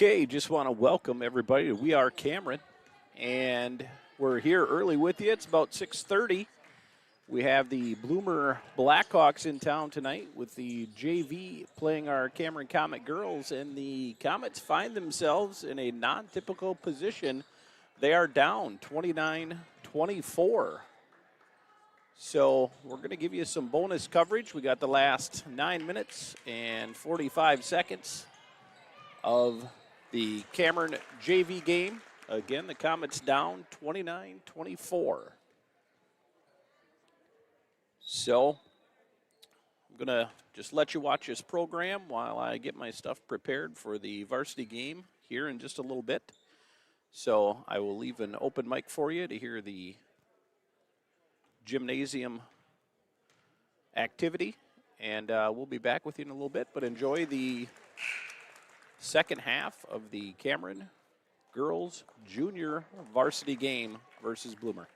Okay, just want to welcome everybody to We Are Cameron, and we're here early with you. It's about 6:30. We have the Bloomer Blackhawks in town tonight with the JV playing our Cameron Comet girls, and the Comets find themselves in a non-typical position. They are down 29-24. So we're going to give you some bonus coverage. We got the last 9 minutes and 45 seconds of the Cameron JV game. Again, the Comets down 29-24. So I'm going to just let you watch this program while I get my stuff prepared for the varsity game here in just a little bit. So I will leave an open mic for you to hear the gymnasium activity, and we'll be back with you in a little bit, but enjoy the second half of the Cameron girls junior varsity game versus Bloomer.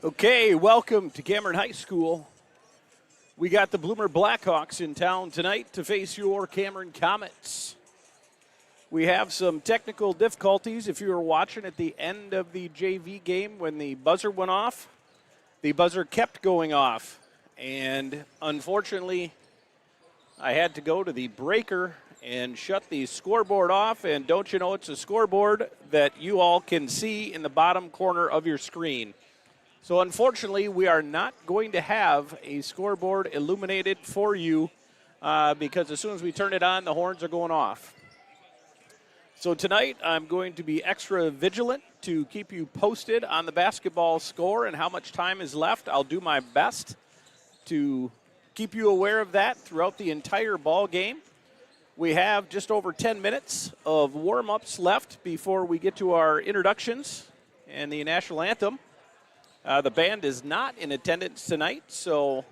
Okay, welcome to Cameron High School. We got the Bloomer Blackhawks in town tonight to face your Cameron Comets. We have some technical difficulties. If you were watching at the end of the JV game when the buzzer went off, the buzzer kept going off. And unfortunately, I had to go to the breaker and shut the scoreboard off. And don't you know, it's a scoreboard that you all can see in the bottom corner of your screen. So unfortunately, we are not going to have a scoreboard illuminated for you because as soon as we turn it on, the horns are going off. So tonight, I'm going to be extra vigilant to keep you posted on the basketball score and how much time is left. I'll do my best to keep you aware of that throughout the entire ball game. We have just over 10 minutes of warm-ups left before we get to our introductions and the national anthem. The band is not in attendance tonight, so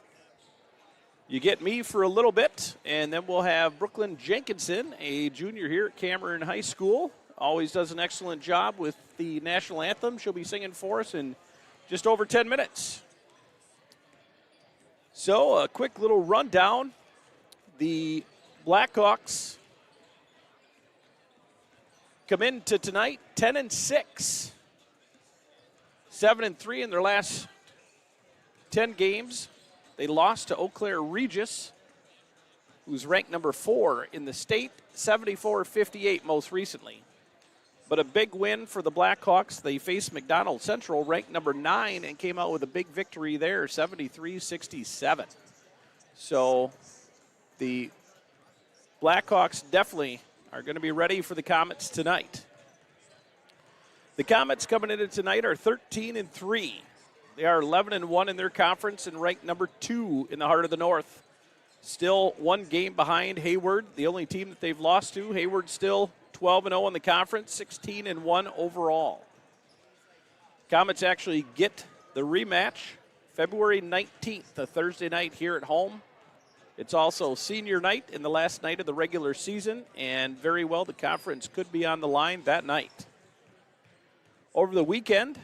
you get me for a little bit, and then we'll have Brooklyn Jenkinson, a junior here at Cameron High School. Always does an excellent job with the national anthem. She'll be singing for us in just over 10 minutes. So a quick little rundown. The Blackhawks come into tonight 10-6. 7-3 in their last 10 games. They lost to Eau Claire Regis, who's ranked number 4 in the state, 74-58 most recently. But a big win for the Blackhawks. They faced McDonald Central, ranked number 9, and came out with a big victory there, 73-67. So the Blackhawks definitely are going to be ready for the Comets tonight. The Comets coming into tonight are 13-3. They are 11-1 in their conference and ranked number 2 in the heart of the North. Still one game behind Hayward, the only team that they've lost to. Hayward still 12-0 in the conference, 16-1 overall. Comets actually get the rematch February 19th, a Thursday night here at home. It's also senior night in the last night of the regular season, and very well the conference could be on the line that night. Over the weekend,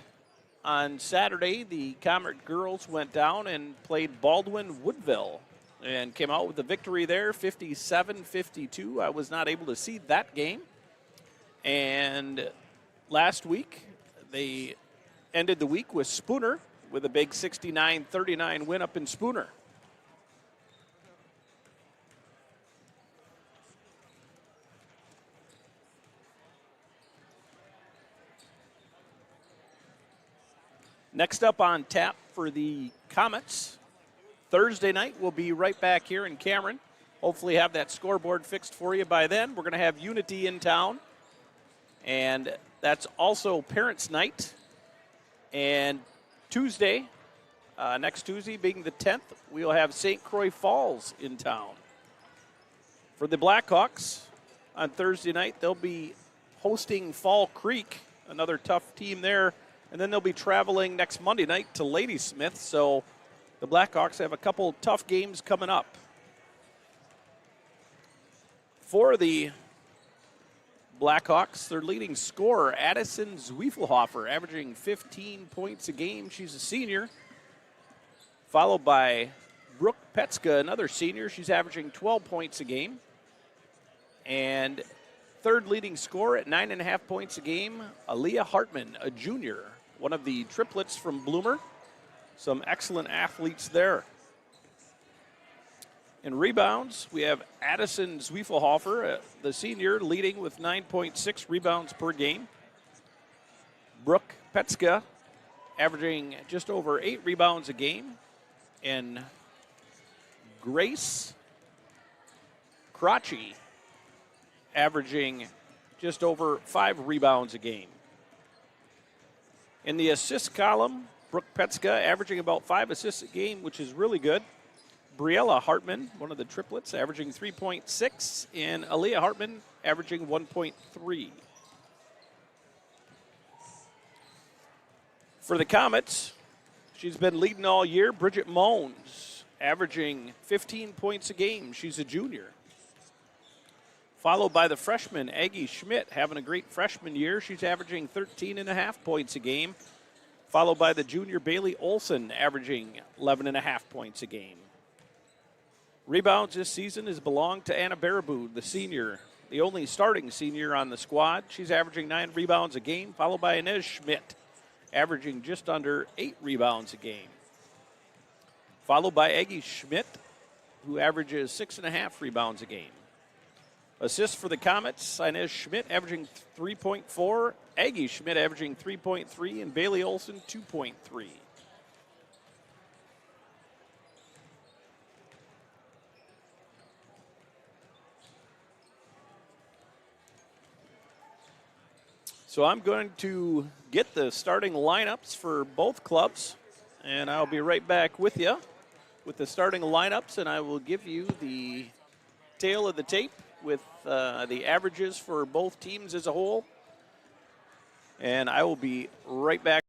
on Saturday, the Comet girls went down and played Baldwin Woodville and came out with a victory there, 57-52. I was not able to see that game. And last week, they ended the week with Spooner with a big 69-39 win up in Spooner. Next up on tap for the Comets, Thursday night, we'll be right back here in Cameron. Hopefully have that scoreboard fixed for you by then. We're going to have Unity in town, and that's also Parents' Night. And Tuesday, next Tuesday being the 10th, we'll have St. Croix Falls in town. For the Blackhawks, on Thursday night, they'll be hosting Fall Creek, another tough team there. And then they'll be traveling next Monday night to Ladysmith, so the Blackhawks have a couple tough games coming up. For the Blackhawks, their leading scorer, Addison Zwiefelhofer, averaging 15 points a game. She's a senior. Followed by Brooke Petska, another senior. She's averaging 12 points a game. And third leading scorer at 9.5 points a game, Aaliyah Hartman, a junior, one of the triplets from Bloomer. Some excellent athletes there. In rebounds, we have Addison Zwiefelhofer, the senior, leading with 9.6 rebounds per game. Brooke Petska, averaging just over 8 rebounds a game. And Grace Crotchy, averaging just over 5 rebounds a game. In the assist column, Brooke Petska averaging about 5 assists a game, which is really good. Briella Hartman, one of the triplets, averaging 3.6, and Aaliyah Hartman averaging 1.3. For the Comets, she's been leading all year. Bridget Moans averaging 15 points a game. She's a junior. Followed by the freshman, Aggie Schmidt, having a great freshman year. She's averaging 13.5 points a game. Followed by the junior, Bailey Olson, averaging 11.5 points a game. Rebounds this season has belonged to Anna Baraboo, the senior, the only starting senior on the squad. She's averaging 9 rebounds a game, followed by Inez Schmidt, averaging just under 8 rebounds a game. Followed by Aggie Schmidt, who averages 6.5 rebounds a game. Assists for the Comets, Inez Schmidt averaging 3.4, Aggie Schmidt averaging 3.3, and Bailey Olson 2.3. So I'm going to get the starting lineups for both clubs, and I'll be right back with you with the starting lineups, and I will give you the tail of the tape with the averages for both teams as a whole. And I will be right back.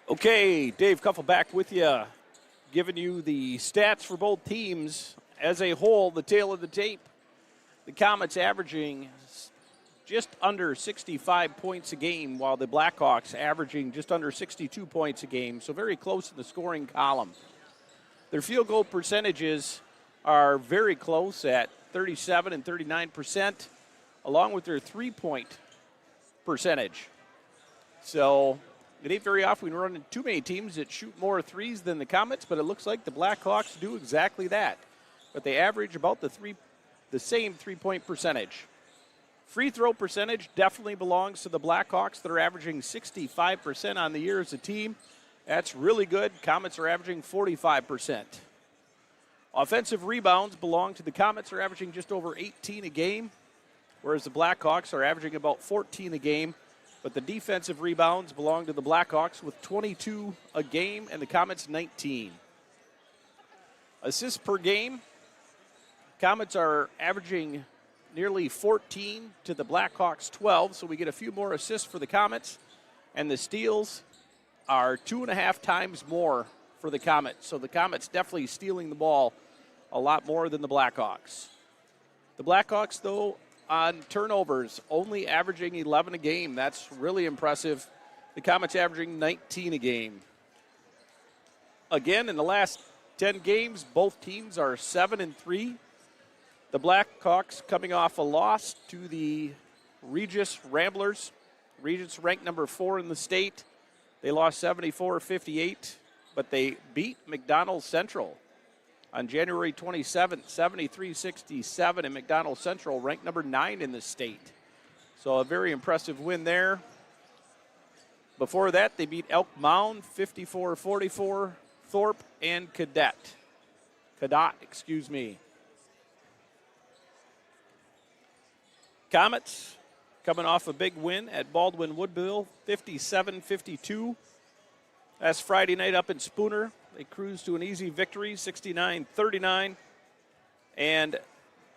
Okay, Dave Kuffel back with you, giving you the stats for both teams as a whole, the tail of the tape. The Comets averaging just under 65 points a game, while the Blackhawks averaging just under 62 points a game, so very close in the scoring column. Their field goal percentages are very close at 37 and 39%, along with their three-point percentage. So it ain't very often we run into too many teams that shoot more threes than the Comets, but it looks like the Blackhawks do exactly that. But they average about the same three-point percentage. Free throw percentage definitely belongs to the Blackhawks that are averaging 65% on the year as a team. That's really good. Comets are averaging 45%. Offensive rebounds belong to the Comets, are averaging just over 18 a game, whereas the Blackhawks are averaging about 14 a game. But the defensive rebounds belong to the Blackhawks with 22 a game and the Comets 19. Assists per game, Comets are averaging nearly 14 to the Blackhawks 12, so we get a few more assists for the Comets. And the steals are 2.5 times more for the Comets. So the Comets definitely stealing the ball a lot more than the Blackhawks. The Blackhawks, though, on turnovers, only averaging 11 a game. That's really impressive. The Comets averaging 19 a game. Again, in the last 10 games, both teams are 7-3. The Blackhawks coming off a loss to the Regis Ramblers. Regis ranked number 4 in the state. They lost 74-58, but they beat McDonald Central on January 27th, 73-67, and McDonald Central ranked number 9 in the state. So a very impressive win there. Before that, they beat Elk Mound 54-44, Thorpe, and Cadott, excuse me. Comets coming off a big win at Baldwin Woodville, 57-52. That's Friday night up in Spooner. They cruised to an easy victory, 69-39. And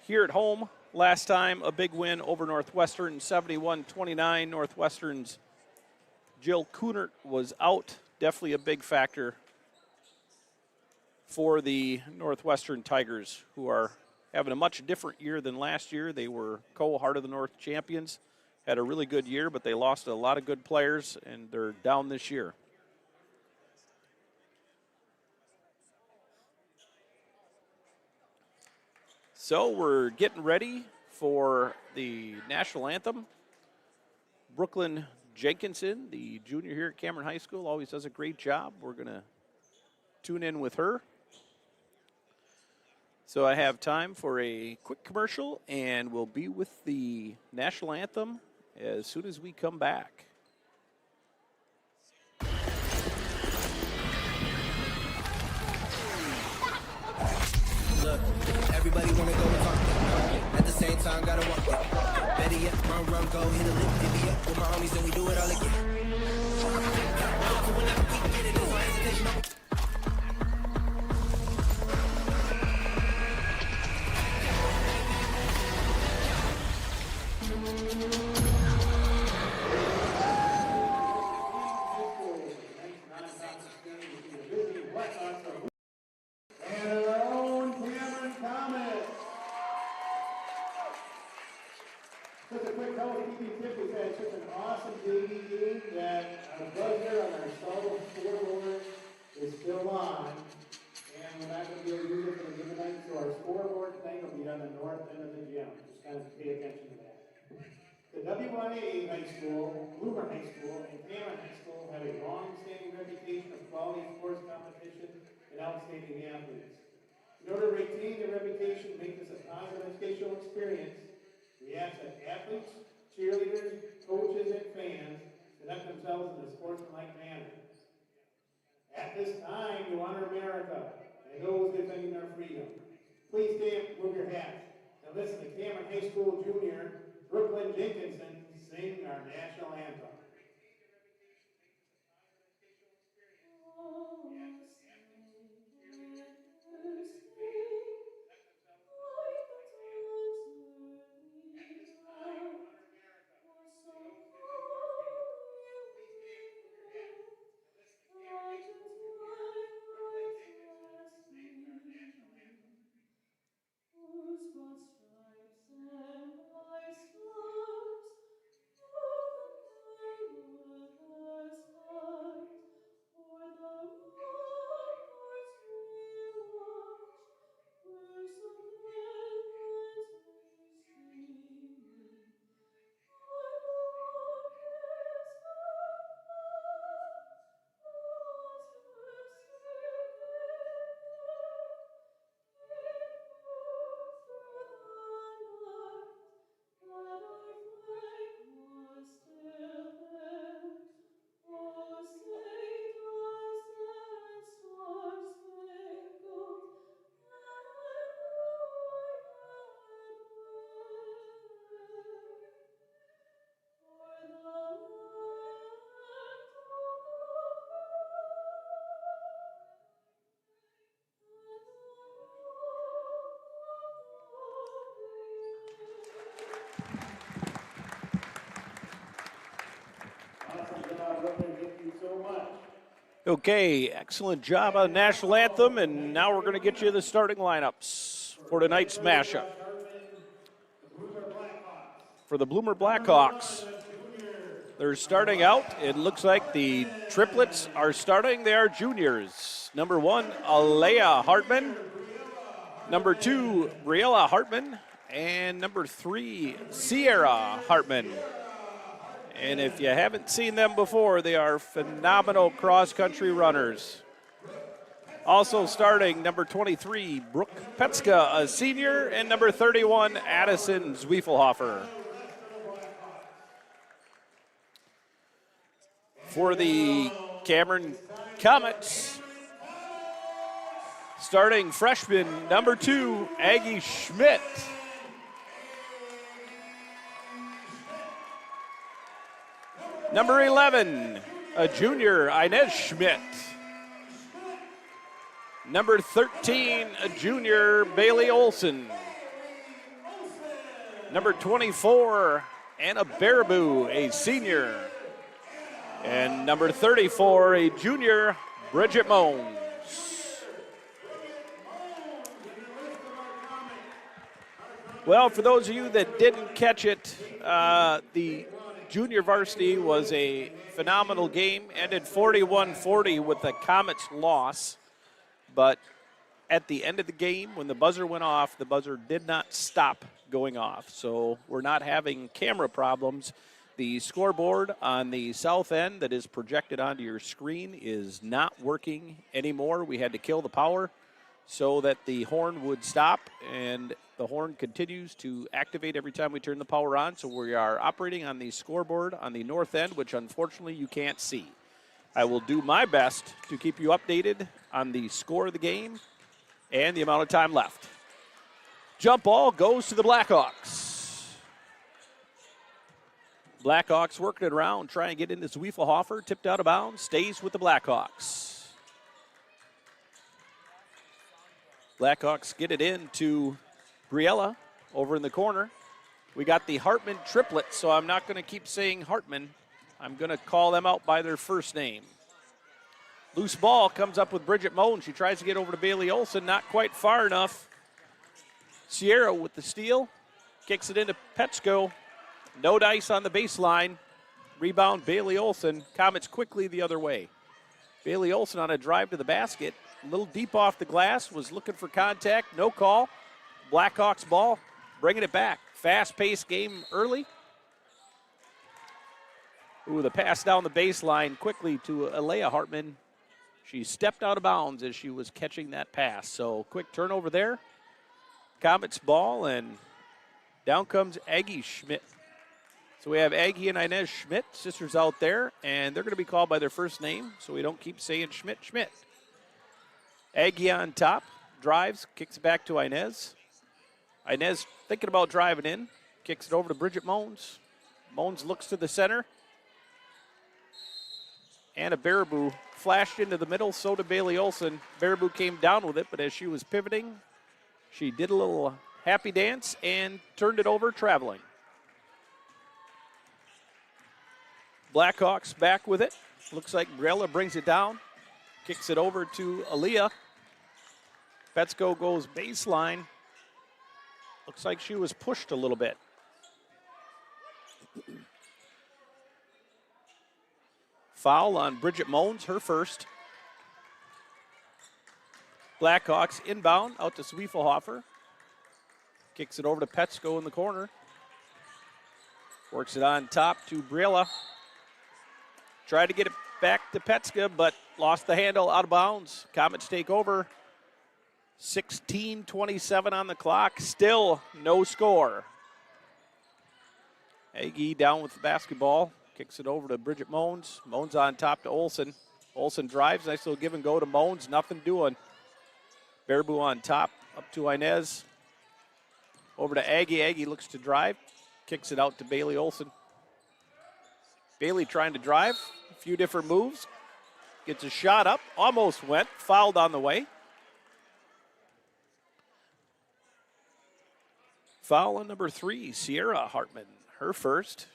here at home, last time, a big win over Northwestern, 71-29. Northwestern's Jill Coonert was out. Definitely a big factor for the Northwestern Tigers, who are having a much different year than last year. They were co-Heart of the North champions, had a really good year, but they lost a lot of good players, and they're down this year. So we're getting ready for the national anthem. Brooklyn Jenkinson, the junior here at Cameron High School, always does a great job. We're going to tune in with her. So I have time for a quick commercial, and we'll be with the national anthem as soon as we come back. Look, everybody wanna go and talk. At the same time, gotta walk it. Better yet, run, go, hit a lick, divvy up with my homies, and we do it all again. Whenever we get it, there's no hesitation. Just a quick housekeeping tip, we've had such an awesome JV game that our buzzer on our solo scoreboard is still on. And we're not going to be able to use it for the game tonight, so our scoreboard tonight will be on the north end of the gym. Just kind of pay attention to that. The W1A High School, Bloomer High School, and Cameron High School have a long-standing reputation of quality sports competition and outstanding athletes. In order to retain their reputation and make this a positive educational experience, we ask that athletes, cheerleaders, coaches, and fans conduct themselves in a sportsmanlike manner. At this time, we honor America and those defending our freedom. Please stand, move your hats, and listen to Cameron High School Junior Brooklyn Jenkinson sing our national anthem. Awesome job, Brooklyn. Thank you so much. Okay, excellent job on National Anthem, and now we're going to get you the starting lineups for tonight's mashup. For the Bloomer Blackhawks, they're starting out. It looks like the triplets are starting. They are juniors. Number 1, Alea Hartman. Number 2, Briella Hartman. And number 3, Sierra Hartman. And if you haven't seen them before, they are phenomenal cross-country runners. Also starting, number 23, Brooke Petska, a senior, and number 31, Addison Zwiefelhofer. For the Cameron Comets, starting freshman, number 2, Aggie Schmidt. Number 11, a junior, Inez Schmidt. Number 13, a junior, Bailey Olson. Number 24, Anna Baraboo, a senior. And number 34, a junior, Bridget Mones. Well, for those of you that didn't catch it, the junior varsity was a phenomenal game, ended 41-40 with the Comets' loss. But at the end of the game, when the buzzer went off, the buzzer did not stop going off. So we're not having camera problems. The scoreboard on the south end that is projected onto your screen is not working anymore. We had to kill the power so that the horn would stop, and the horn continues to activate every time we turn the power on. So we are operating on the scoreboard on the north end, which unfortunately you can't see. I will do my best to keep you updated on the score of the game and the amount of time left. Jump ball goes to the Blackhawks. Blackhawks working it around, trying to get into Zwiefelhofer, tipped out of bounds, stays with the Blackhawks. Blackhawks get it into Briella over in the corner. We got the Hartman triplet, so I'm not going to keep saying Hartman. I'm going to call them out by their first name. Loose ball comes up with Bridget Moen. She tries to get over to Bailey Olson, not quite far enough. Sierra with the steal, kicks it into Petsko. No dice on the baseline. Rebound Bailey Olson. Comets quickly the other way. Bailey Olson on a drive to the basket. A little deep off the glass, was looking for contact. No call. Blackhawks ball, bringing it back. Fast-paced game early. Ooh, the pass down the baseline quickly to Alea Hartman. She stepped out of bounds as she was catching that pass. So quick turnover there. Comets ball, and down comes Aggie Schmidt. So we have Aggie and Inez Schmidt, sisters out there, and they're going to be called by their first name, so we don't keep saying Schmidt. Aggie on top, drives, kicks it back to Inez. Inez thinking about driving in, kicks it over to Bridget Moens. Moens looks to the center. Anna Baraboo flashed into the middle, so did Bailey Olson. Baraboo came down with it, but as she was pivoting, she did a little happy dance and turned it over traveling. Blackhawks back with it. Looks like Briella brings it down. Kicks it over to Aaliyah. Petsko goes baseline. Looks like she was pushed a little bit. Foul on Bridget Moens, her first. Blackhawks inbound out to Zwiefelhofer. Kicks it over to Petsko in the corner. Works it on top to Briella. Tried to get it back to Petska, but lost the handle out of bounds. Comets take over. 16:27 on the clock. Still no score. Aggie down with the basketball. Kicks it over to Bridget Moens. Moens on top to Olson. Olson drives. Nice little give and go to Moens. Nothing doing. Baraboo on top. Up to Inez. Over to Aggie. Aggie looks to drive. Kicks it out to Bailey Olson. Bailey trying to drive. A few different moves. Gets a shot up. Almost went. Fouled on the way. Foul on number 3, Sierra Hartman. Her first.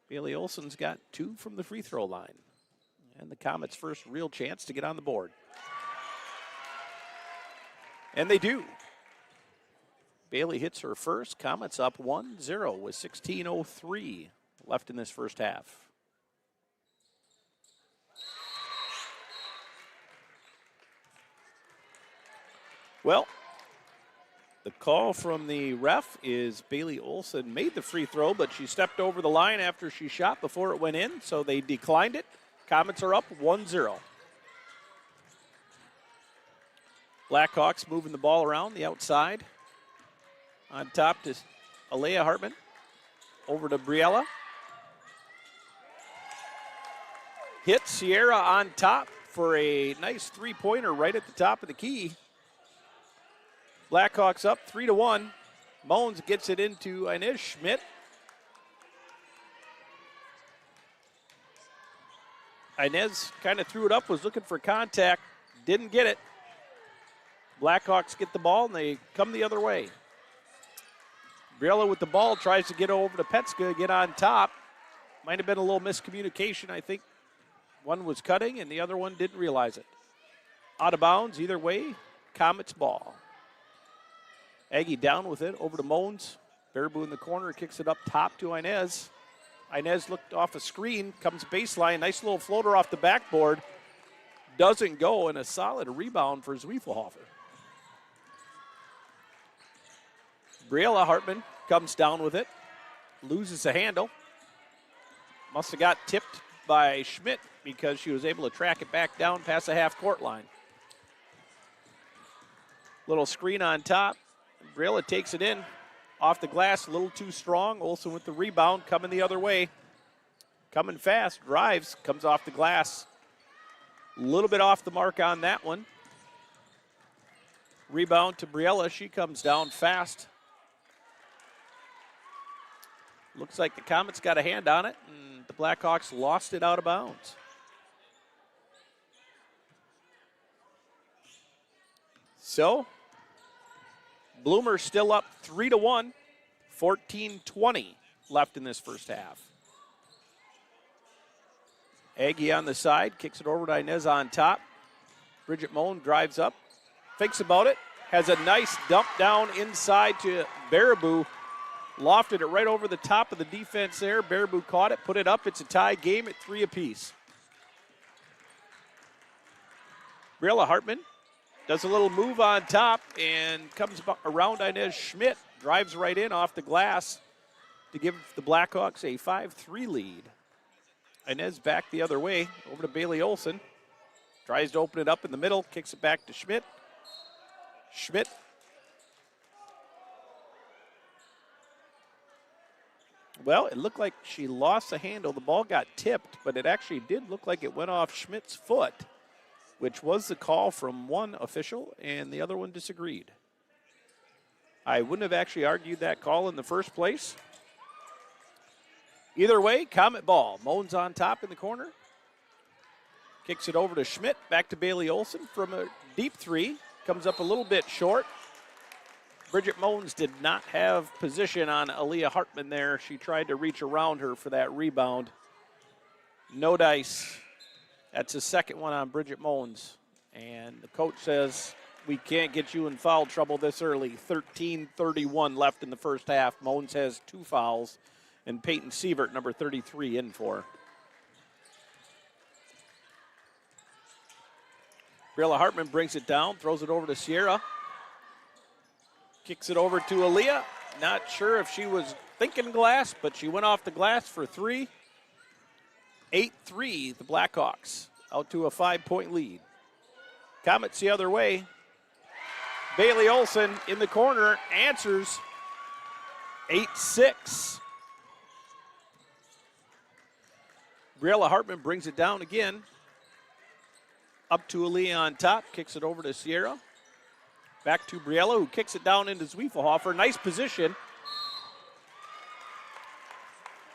Bailey Olson's got 2 from the free throw line. And the Comets' first real chance to get on the board. And they do. Bailey hits her first. Comets up 1-0 with 16:03 left in this first half. Well, the call from the ref is Bailey Olson made the free throw, but she stepped over the line after she shot before it went in, so they declined it. Comets are up 1-0. Blackhawks moving the ball around the outside. On top to Alea Hartman. Over to Briella. Hit Sierra on top for a nice three-pointer right at the top of the key. Blackhawks up 3-1. Moans gets it into Inez Schmidt. Inez kind of threw it up, was looking for contact, didn't get it. Blackhawks get the ball, and they come the other way. Briella with the ball tries to get over to Petska, get on top. Might have been a little miscommunication, I think. One was cutting, and the other one didn't realize it. Out of bounds, either way, Comets ball. Aggie down with it, over to Moans. Baraboo in the corner, kicks it up top to Inez. Inez looked off a screen, comes baseline, nice little floater off the backboard. Doesn't go, and a solid rebound for Zwiefelhofer. Briella Hartman comes down with it, loses the handle. Must have got tipped by Schmidt because she was able to track it back down past the half-court line. Little screen on top. Briella takes it in. Off the glass, a little too strong. Olsen with the rebound, coming the other way. Coming fast, drives, comes off the glass. A little bit off the mark on that one. Rebound to Briella. She comes down fast. Looks like the Comets got a hand on it, and the Blackhawks lost it out of bounds. So, Bloomer still up 3-1, 14-20 left in this first half. Aggie on the side, kicks it over to Inez on top. Bridget Moan drives up, thinks about it, has a nice dump down inside to Baraboo. Lofted it right over the top of the defense there. Baraboo caught it, put it up. It's a tie game at 3 apiece. Briella Hartman does a little move on top and comes around Inez Schmidt. Drives right in off the glass to give the Blackhawks a 5-3 lead. Inez back the other way, over to Bailey Olson. Tries to open it up in the middle, kicks it back to Schmidt. Schmidt. Well, it looked like she lost the handle. The ball got tipped, but it actually did look like it went off Schmidt's foot, which was the call from one official, and the other one disagreed. I wouldn't have actually argued that call in the first place. Either way, Comet ball. Moans on top in the corner. Kicks it over to Schmidt, back to Bailey Olson from a deep three. Comes up a little bit short. Bridget Moans did not have position on Alea Hartman there. She tried to reach around her for that rebound. No dice. That's the second one on Bridget Moans. And the coach says, we can't get you in foul trouble this early. 13:31 left in the first half. Moans has 2 fouls. And Peyton Sievert, number 33, in for. Briella Hartman brings it down, throws it over to Sierra. Kicks it over to Alea. Not sure if she was thinking glass, but she went off the glass for 3. 8-3, the Blackhawks, out to a 5-point lead. Comets the other way. Bailey Olson in the corner answers. 8-6. Briella Hartman brings it down again. Up to Alea on top, kicks it over to Sierra. Back to Briella, who kicks it down into Zwiefelhofer. Nice position.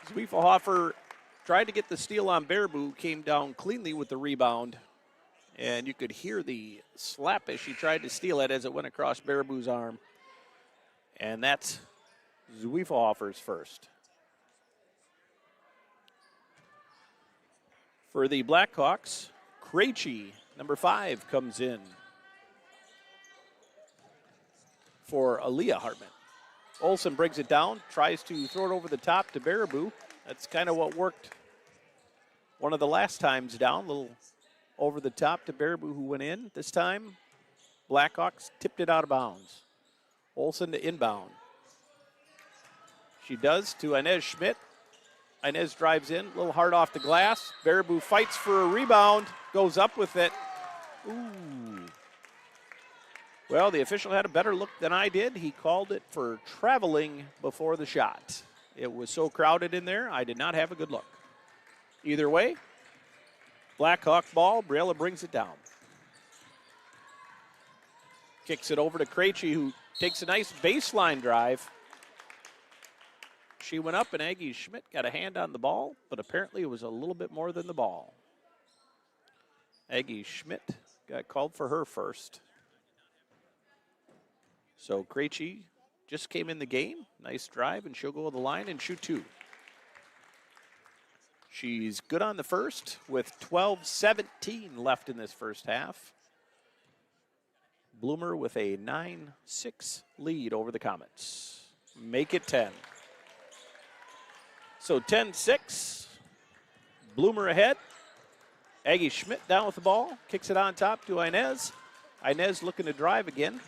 Zwiefelhofer tried to get the steal on Baraboo, came down cleanly with the rebound. And you could hear the slap as she tried to steal it as it went across Baraboo's arm. And that's Zwiefelhofer's first. For the Blackhawks, Krejci, number 5, comes in for Aaliyah Hartman. Olsen brings it down, tries to throw it over the top to Baraboo. That's kind of what worked one of the last times down, a little over the top to Baraboo, who went in. This time, Blackhawks tipped it out of bounds. Olsen to inbound. She does to Inez Schmidt. Inez drives in, a little hard off the glass. Baraboo fights for a rebound, goes up with it. Ooh. Well, the official had a better look than I did. He called it for traveling before the shot. It was so crowded in there, I did not have a good look. Either way, Blackhawk ball, Briella brings it down. Kicks it over to Krejci, who takes a nice baseline drive. She went up, and Aggie Schmidt got a hand on the ball, but apparently it was a little bit more than the ball. Aggie Schmidt got called for her first. So Krejci just came in the game. Nice drive, and she'll go to the line and shoot 2. She's good on the first with 12:17 left in this first half. Bloomer with a 9-6 lead over the Comets. Make it 10. So 10-6, Bloomer ahead. Aggie Schmidt down with the ball, kicks it on top to Inez. Inez looking to drive again.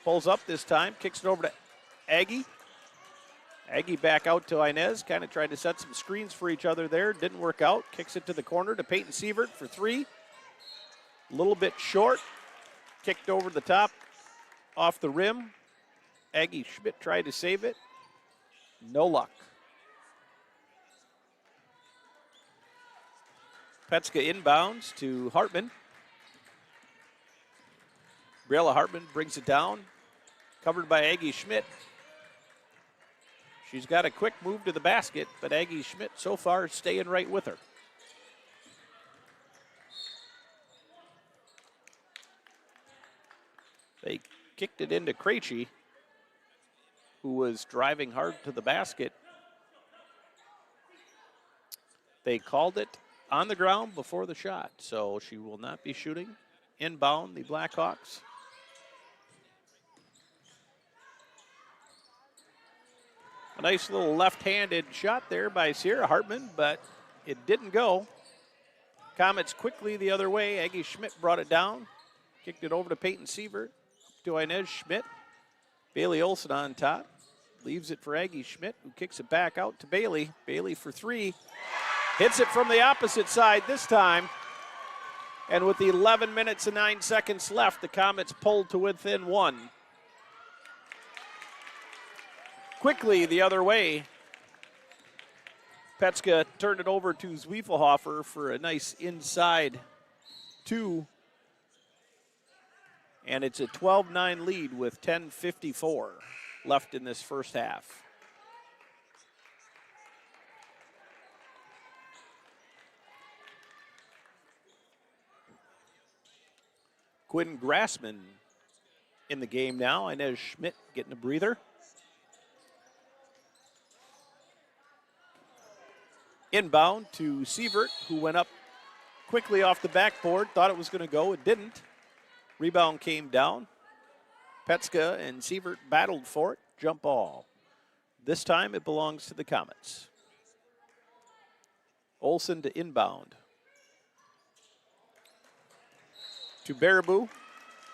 Pulls up this time, kicks it over to Aggie. Aggie back out to Inez, kind of tried to set some screens for each other there. Didn't work out. Kicks it to the corner to Peyton Sievert for 3. A little bit short. Kicked over the top, off the rim. Aggie Schmidt tried to save it. No luck. Petska inbounds to Hartman. Briella Hartman brings it down, covered by Aggie Schmidt. She's got a quick move to the basket, but Aggie Schmidt so far is staying right with her. They kicked it into Krejci, who was driving hard to the basket. They called it on the ground before the shot, so she will not be shooting. Inbound, the Blackhawks. A nice little left-handed shot there by Sierra Hartman, but it didn't go. Comets quickly the other way. Aggie Schmidt brought it down, kicked it over to Peyton Sievert, to Inez Schmidt. Bailey Olsen on top, leaves it for Aggie Schmidt, who kicks it back out to Bailey. Bailey for 3, hits it from the opposite side this time. And with the 11 minutes and 9 seconds left, the Comets pulled to within 1. Quickly the other way, Petska turned it over to Zwiefelhofer for a nice inside 2. And it's a 12-9 lead with 10:54 left in this first half. Quinn Grassman in the game now. Inez Schmidt getting a breather. Inbound to Sievert, who went up quickly off the backboard. Thought it was going to go. It didn't. Rebound came down. Petska and Sievert battled for it. Jump ball. This time it belongs to the Comets. Olsen to inbound. To Baraboo.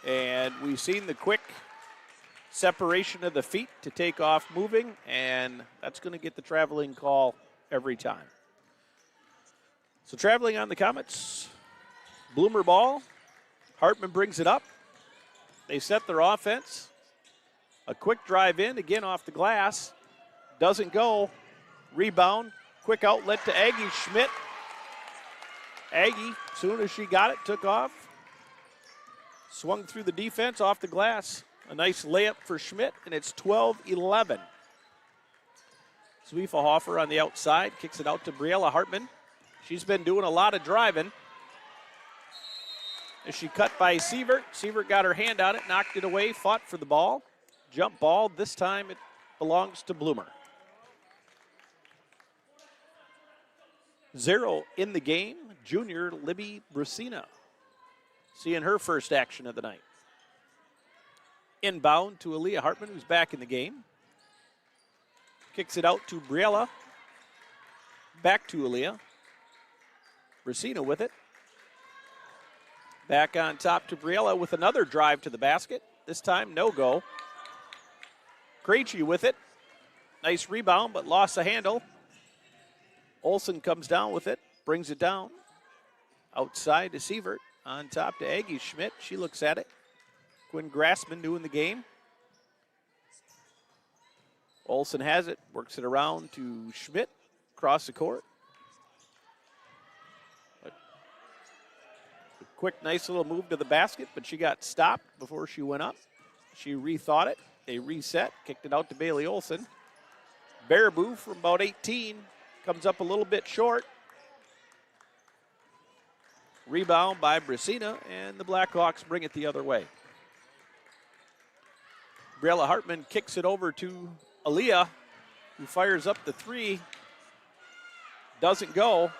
And we've seen the quick separation of the feet to take off moving, and that's going to get the traveling call every time. So traveling on the Comets. Bloomer ball. Hartman brings it up. They set their offense. A quick drive in, again off the glass. Doesn't go. Rebound. Quick outlet to Aggie Schmidt. Aggie, as soon as she got it, took off. Swung through the defense off the glass. A nice layup for Schmidt, and it's 12-11. Zwiefelhofer on the outside. Kicks it out to Briella Hartman. She's been doing a lot of driving. As she cut by Sievert. Sievert got her hand on it, knocked it away, fought for the ball. Jump ball. This time it belongs to Bloomer. 0 in the game. junior Libby Brusina, seeing her first action of the night. Inbound to Aaliyah Hartman, who's back in the game. Kicks it out to Briella. Back to Aaliyah. Brusina with it. Back on top to Briella with another drive to the basket. This time, no go. Krejci with it. Nice rebound, but lost the handle. Olsen comes down with it, brings it down. Outside to Sievert. On top to Aggie Schmidt. She looks at it. Quinn Grassman doing the game. Olsen has it, works it around to Schmidt, across the court. A quick, nice little move to the basket, but she got stopped before she went up. She rethought it. They reset, kicked it out to Bailey Olsen. Baraboo from about 18 comes up a little bit short. Rebound by Brusina, and the Blackhawks bring it the other way. Briella Hartman kicks it over to Aaliyah, who fires up the three. Doesn't go.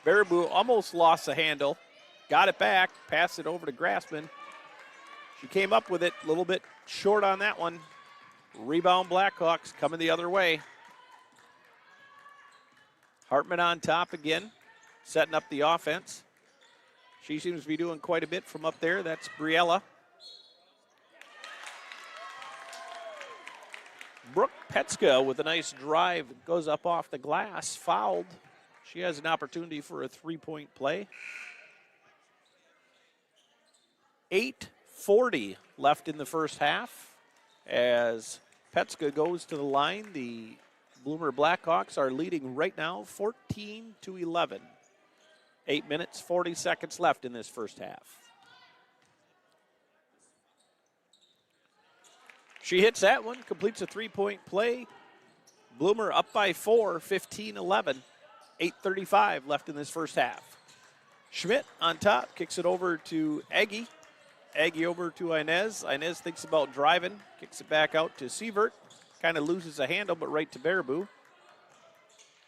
Baraboo almost lost the handle. Got it back, passed it over to Grassman. She came up with it a little bit short on that one. Rebound Blackhawks coming the other way. Hartman on top again, setting up the offense. She seems to be doing quite a bit from up there. That's Briella. Brooke Petska with a nice drive. Goes up off the glass, fouled. She has an opportunity for a three-point play. 8:40 left in the first half. As Petska goes to the line, the Bloomer Blackhawks are leading right now 14-11. 8 minutes, 40 seconds left in this first half. She hits that one, completes a three-point play. Bloomer up by 4, 15-11. 8:35 left in this first half. Schmidt on top, kicks it over to Aggie. Aggie over to Inez. Inez thinks about driving, kicks it back out to Sievert. Kind of loses a handle, but right to Baraboo.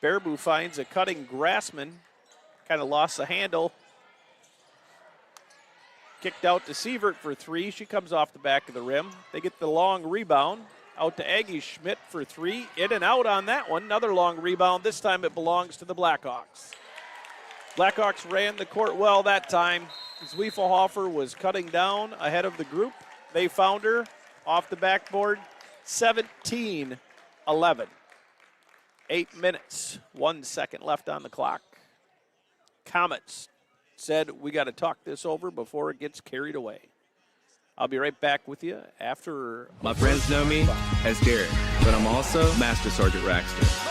Baraboo finds a cutting Grassman. Kind of lost the handle. Kicked out to Sievert for three. She comes off the back of the rim. They get the long rebound. Out to Aggie Schmidt for three. In and out on that one. Another long rebound. This time it belongs to the Blackhawks. Blackhawks ran the court well that time. Zwiefelhofer was cutting down ahead of the group. They found her off the backboard. 17-11. 8 minutes, 1 second left on the clock. Comets said we got to talk this over before it gets carried away. I'll be right back with you after. My friends know me as Derek, but I'm also Master Sergeant Raxter.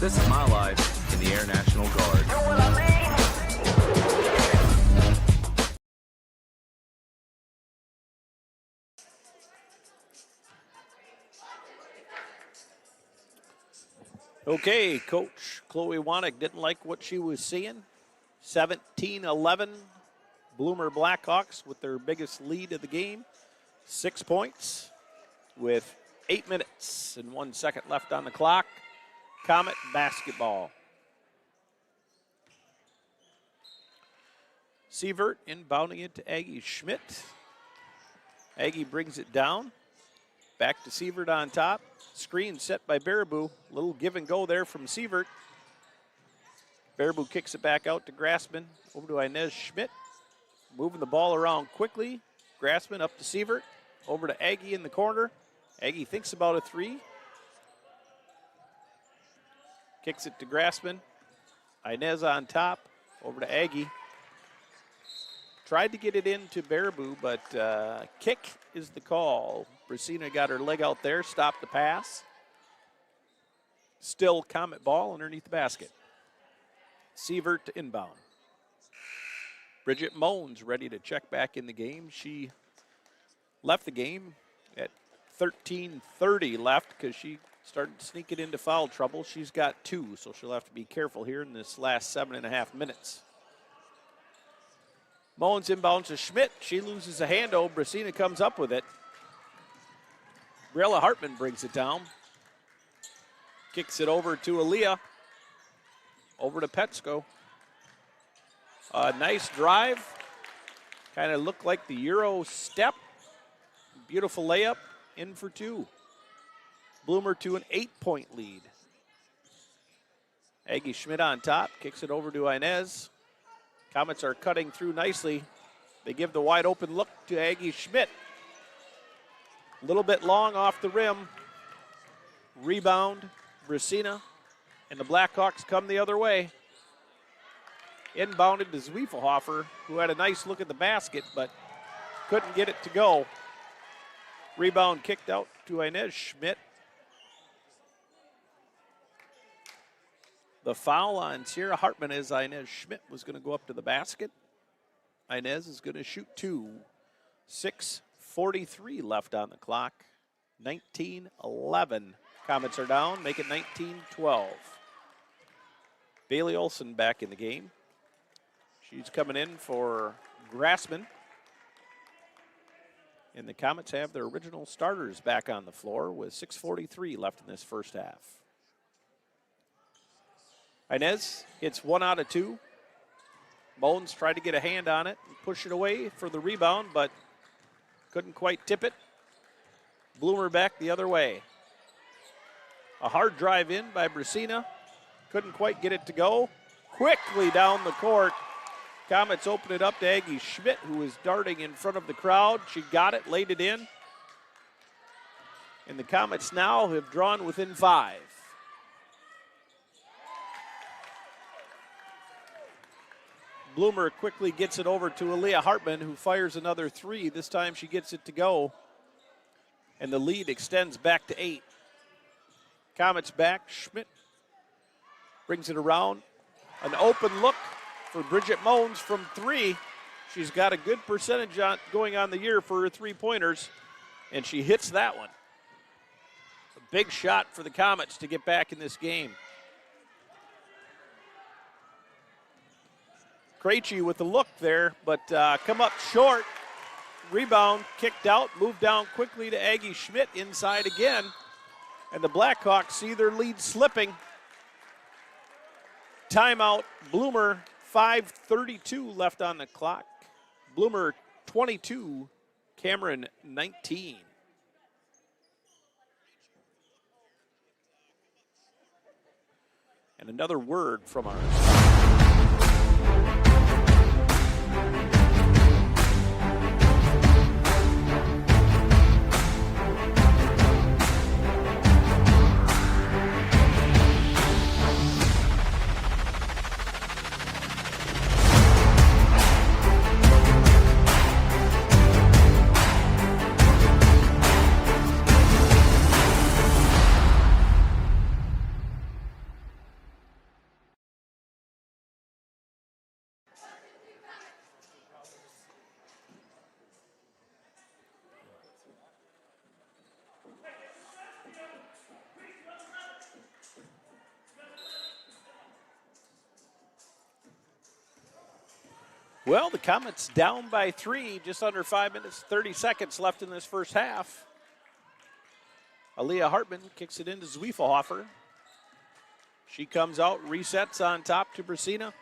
This is my life in the Air National Guard. Okay, Coach Chloe Wanick didn't like what she was seeing. 17-11, Bloomer Blackhawks with their biggest lead of the game. 6 points with 8 minutes and 1 second left on the clock. Comet basketball. Sievert inbounding it to Aggie Schmidt. Aggie brings it down. Back to Sievert on top. Screen set by Baraboo. Little give and go there from Sievert. Baraboo kicks it back out to Grassman. Over to Inez Schmidt. Moving the ball around quickly. Grassman up to Sievert. Over to Aggie in the corner. Aggie thinks about a three. Kicks it to Grassman. Inez on top. Over to Aggie. Tried to get it into Baraboo, but kick is the call. Brusina got her leg out there, stopped the pass. Still Comet ball underneath the basket. Sievert to inbound. Bridget Moans ready to check back in the game. She left the game at 13:30 left because she started sneaking into foul trouble. She's got 2, so she'll have to be careful here in this last 7.5 minutes. Mullins inbounds to Schmidt. She loses a handle. Brasina comes up with it. Briella Hartman brings it down. Kicks it over to Aaliyah. Over to Petsko. A nice drive. Kind of looked like the Euro step. Beautiful layup. In for 2. Bloomer to an 8-point lead. Aggie Schmidt on top. Kicks it over to Inez. Comets are cutting through nicely. They give the wide open look to Aggie Schmidt. A little bit long off the rim. Rebound, Brasina. And the Blackhawks come the other way. Inbounded to Zwiefelhofer, who had a nice look at the basket, but couldn't get it to go. Rebound kicked out to Inez Schmidt. The foul on Sierra Hartman as Inez Schmidt was going to go up to the basket. Inez is going to shoot 2. 6:43 left on the clock. 19-11. Comets are down, make it 19-12. Bailey Olson back in the game. She's coming in for Grassman. And the Comets have their original starters back on the floor with 6:43 left in this first half. Inez hits 1 out of 2. Mullins tried to get a hand on it and push it away for the rebound, but couldn't quite tip it. Bloomer back the other way. A hard drive in by Brasina. Couldn't quite get it to go. Quickly down the court. Comets open it up to Aggie Schmidt, who was darting in front of the crowd. She got it, laid it in. And the Comets now have drawn within 5. Bloomer quickly gets it over to Aaliyah Hartman, who fires another 3. This time she gets it to go. And the lead extends back to 8. Comets back. Schmidt brings it around. An open look for Bridget Mullins from 3. She's got a good percentage going on the year for her 3-pointers, and she hits that one. A big shot for the Comets to get back in this game. Krejci with the look there, but come up short. Rebound kicked out, moved down quickly to Aggie Schmidt inside again. And the Blackhawks see their lead slipping. Timeout, Bloomer, 5:32 left on the clock. Bloomer 22, Cameron 19. And another word from our Well, the Comets down by 3, just under 5 minutes, 30 seconds left in this first half. Aaliyah Hartman kicks it into Zwiefelhofer. She comes out, resets on top to Brasina.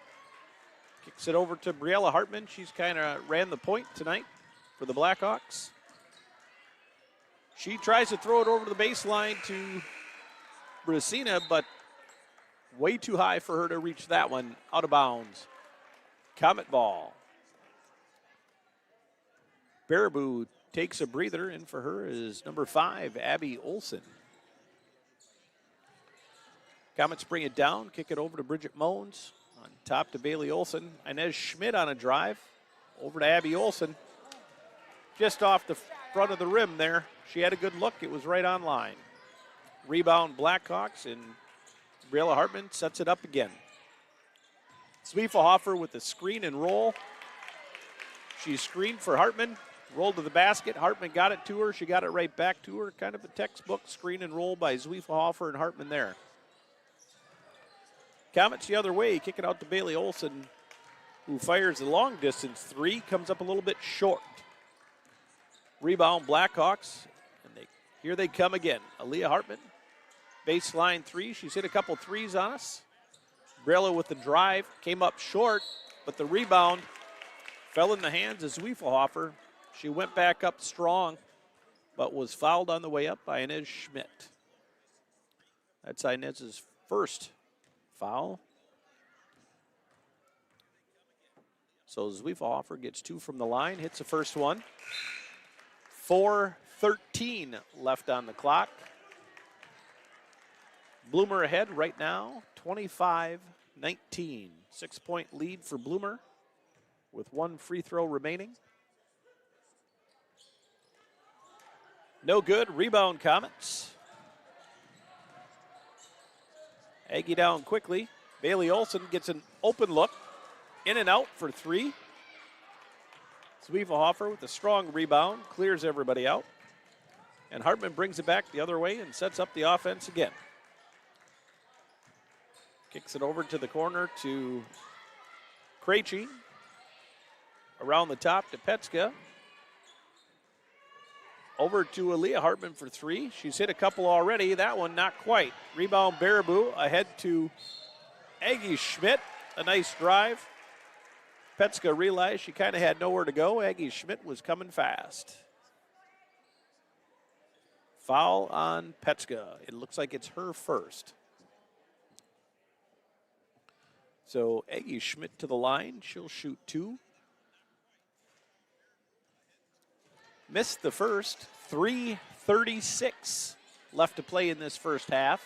Kicks it over to Briella Hartman. She's kind of ran the point tonight for the Blackhawks. She tries to throw it over to the baseline to Brasina, but way too high for her to reach that one, out of bounds. Comet ball. Baraboo takes a breather, and for her is number 5, Abby Olson. Comets bring it down, kick it over to Bridget Mullins. On top to Bailey Olson. Inez Schmidt on a drive. Over to Abby Olson. Just off the front of the rim there. She had a good look. It was right on line. Rebound Blackhawks, and Briella Hartman sets it up again. Zwiefelhofer with the screen and roll. She's screened for Hartman. rolled to the basket. Hartman got it to her. She got it right back to her. Kind of a textbook screen and roll by Zwiefelhofer and Hartman there. Comets the other way, kick it out to Bailey Olson, who fires the long distance three, comes up a little bit short. Rebound Blackhawks, and here they come again. Aaliyah Hartman, baseline three. She's hit a couple threes on us. Brella with the drive, came up short, but the rebound fell in the hands of Zwiefelhofer. She went back up strong, but was fouled on the way up by Inez Schmidt. That's Inez's first foul. So Zwiefelhofer gets 2 from the line, hits the first one. 4:13 left on the clock. Bloomer ahead right now, 25-19. 6-point lead for Bloomer with 1 free throw remaining. No good. Rebound Comets. Aggie down quickly. Bailey Olson gets an open look. In and out for 3. Zwiefelhofer with a strong rebound. Clears everybody out. And Hartman brings it back the other way and sets up the offense again. Kicks it over to the corner to Krejci. Around the top to Petska. Over to Aaliyah Hartman for 3. She's hit a couple already. That one not quite. Rebound Baraboo ahead to Aggie Schmidt. A nice drive. Petska realized she kind of had nowhere to go. Aggie Schmidt was coming fast. Foul on Petska. It looks like it's her first. So Aggie Schmidt to the line. She'll shoot 2. Missed the first. 3:36 left to play in this first half.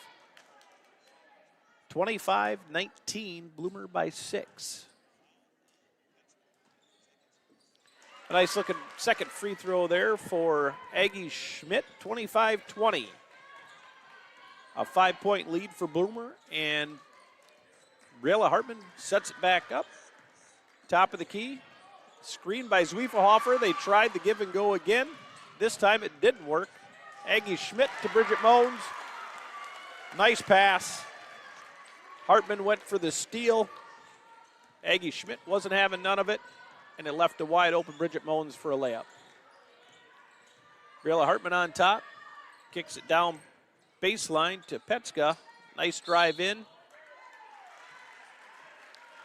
25-19, Bloomer by 6. A nice looking second free throw there for Aggie Schmidt, 25-20. A 5-point lead for Bloomer, and Briella Hartman sets it back up. Top of the key. Screened by Zwiefelhofer. They tried the give and go again. This time it didn't work. Aggie Schmidt to Bridget Moans. Nice pass. Hartman went for the steal. Aggie Schmidt wasn't having none of it, and it left a wide open Bridget Moans for a layup. Briella Hartman on top. Kicks it down baseline to Petska. Nice drive in.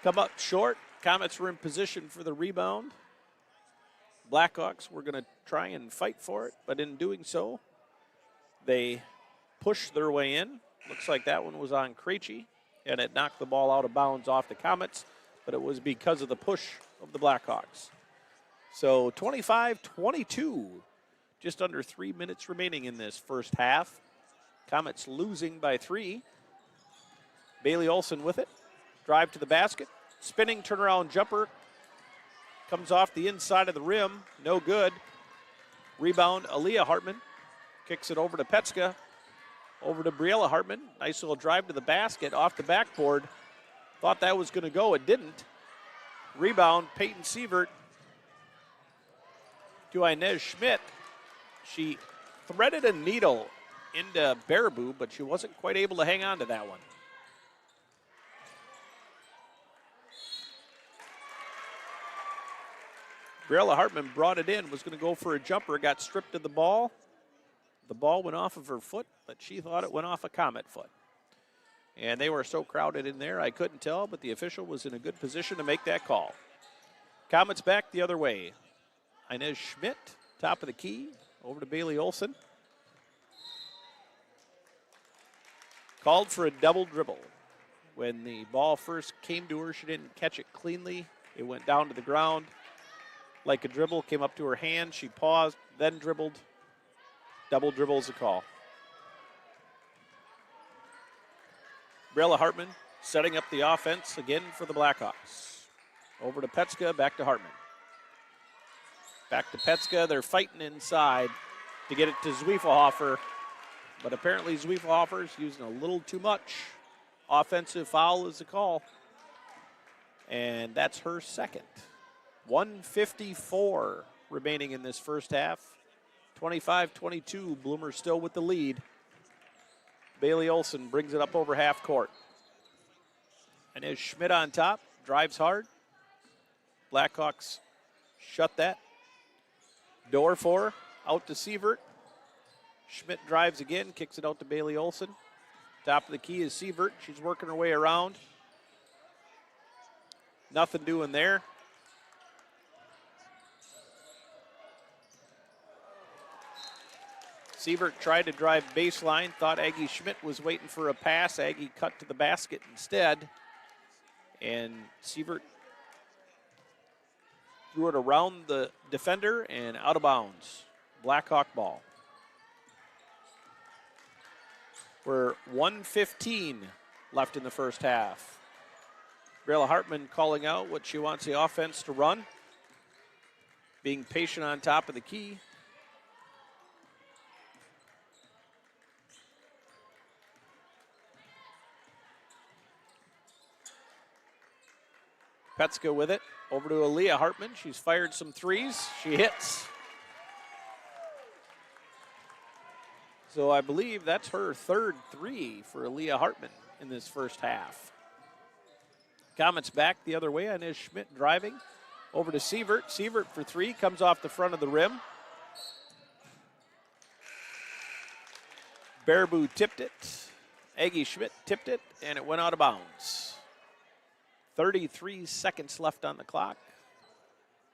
Come up short. Comets were in position for the rebound. Blackhawks were going to try and fight for it, but in doing so, they pushed their way in. Looks like that one was on Krejci, and it knocked the ball out of bounds off the Comets, but it was because of the push of the Blackhawks. So 25-22, just under 3 minutes remaining in this first half. Comets losing by 3. Bailey Olson with it. Drive to the basket. Spinning turnaround jumper. Comes off the inside of the rim. No good. Rebound, Aaliyah Hartman. Kicks it over to Petska. Over to Briella Hartman. Nice little drive to the basket off the backboard. Thought that was going to go. It didn't. Rebound, Peyton Sievert to Inez Schmidt. She threaded a needle into Baraboo, but she wasn't quite able to hang on to that one. Briella Hartman brought it in, was going to go for a jumper, got stripped of the ball. The ball went off of her foot, but she thought it went off a Comet foot. And they were so crowded in there, I couldn't tell, but the official was in a good position to make that call. Comets back the other way. Inez Schmidt, top of the key, over to Bailey Olson. Called for a double dribble. When the ball first came to her, she didn't catch it cleanly. It went down to the ground like a dribble, came up to her hand. She paused, then dribbled. Double dribble is a call. Briella Hartman setting up the offense again for the Blackhawks. Over to Petska, back to Hartman. Back to Petska. They're fighting inside to get it to Zwiefelhofer, but apparently Zwiefelhofer's using a little too much. Offensive foul is the call, and that's her second. 1:54 remaining in this first half. 25-22, Bloomer still with the lead. Bailey Olson brings it up over half court. And as Schmidt on top, drives hard. Blackhawks shut that. Door for, out to Sievert. Schmidt drives again, kicks it out to Bailey Olson. Top of the key is Sievert. She's working her way around. Nothing doing there. Sievert tried to drive baseline, thought Aggie Schmidt was waiting for a pass. Aggie cut to the basket instead. And Sievert threw it around the defender and out of bounds. Blackhawk ball. We're 1:15 left in the first half. Brayla Hartman calling out what she wants the offense to run. Being patient on top of the key. Petska with it. Over to Aaliyah Hartman. She's fired some threes. She hits. So I believe that's her third three for Aaliyah Hartman in this first half. Comets back the other way on Ish Schmidt driving. Over to Sievert. Sievert for three. Comes off the front of the rim. Baraboo tipped it. Aggie Schmidt tipped it, and it went out of bounds. 33 seconds left on the clock.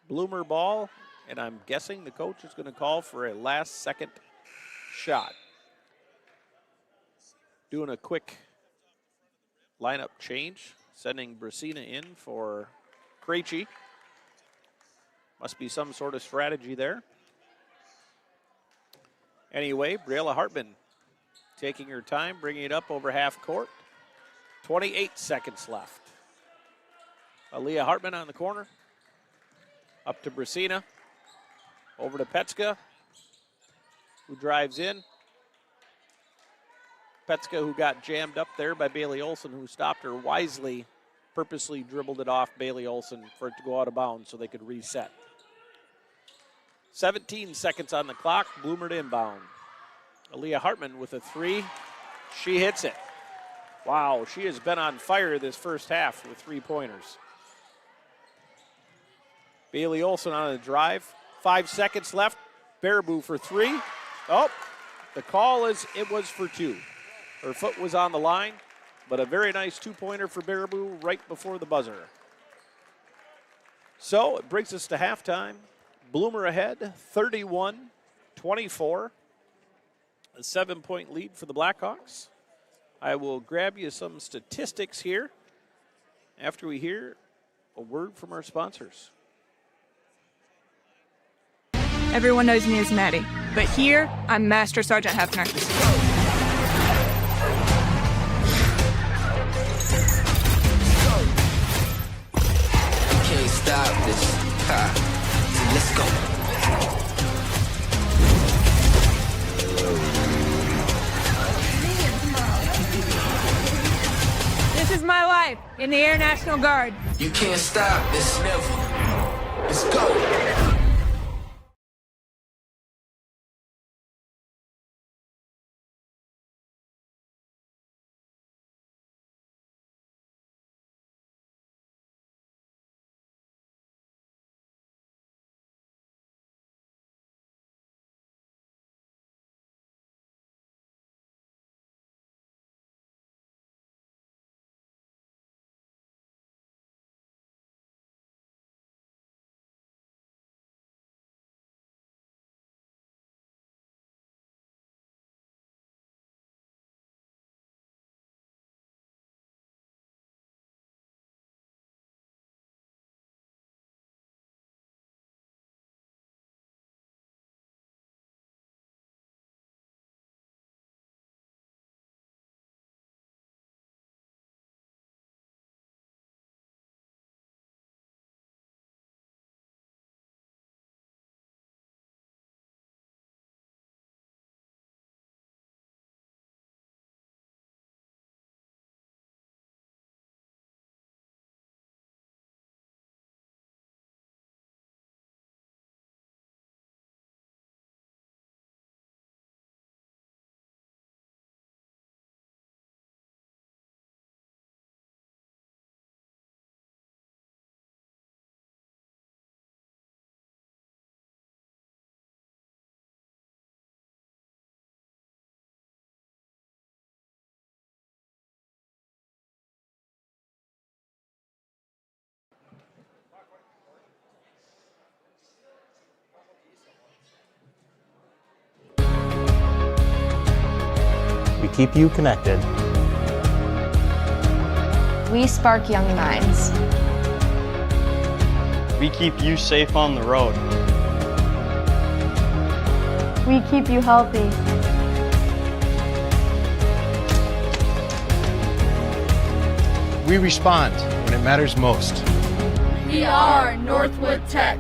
Bloomer ball, and I'm guessing the coach is going to call for a last-second shot. Doing a quick lineup change, sending Brasina in for Krejci. Must be some sort of strategy there. Anyway, Brayla Hartman taking her time, bringing it up over half court. 28 seconds left. Aaliyah Hartman on the corner. Up to Brasina. Over to Petska, who drives in. Petska, who got jammed up there by Bailey Olson, who stopped her wisely, purposely dribbled it off Bailey Olson for it to go out of bounds so they could reset. 17 seconds on the clock. Bloomer to inbound. Aaliyah Hartman with a three. She hits it. Wow, she has been on fire this first half with 3-pointers. Bailey Olson on a drive. 5 seconds left. Baraboo for three. Oh, the call is it was for two. Her foot was on the line, but a very nice 2-pointer for Baraboo right before the buzzer. So it brings us to halftime. Bloomer ahead, 31-24. A 7-point lead for the Blackhawks. I will grab you some statistics here after we hear a word from our sponsors. Everyone knows me as Maddie, but here I'm Master Sergeant Hefner. Can't stop this. Ha. So let's go. This is my life in the Air National Guard. You can't stop this. Never. Let's go. keep you connected. We spark young minds. We keep you safe on the road. We keep you healthy. We respond when it matters most. We are Northwood Tech.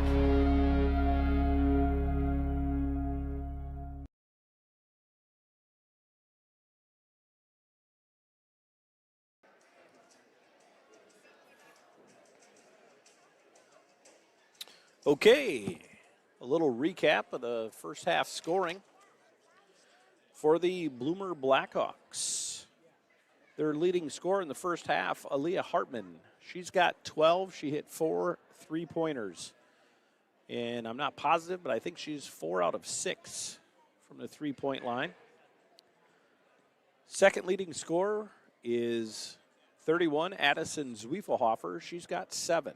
Okay, a little recap of the first half scoring for the Bloomer Blackhawks. Their leading scorer in the first half, Aaliyah Hartman. She's got 12. She hit 4 3-pointers. And I'm not positive, but I think she's 4 out of 6 from the 3-point line. Second leading scorer is 31, Addison Zwiefelhofer. She's got 7.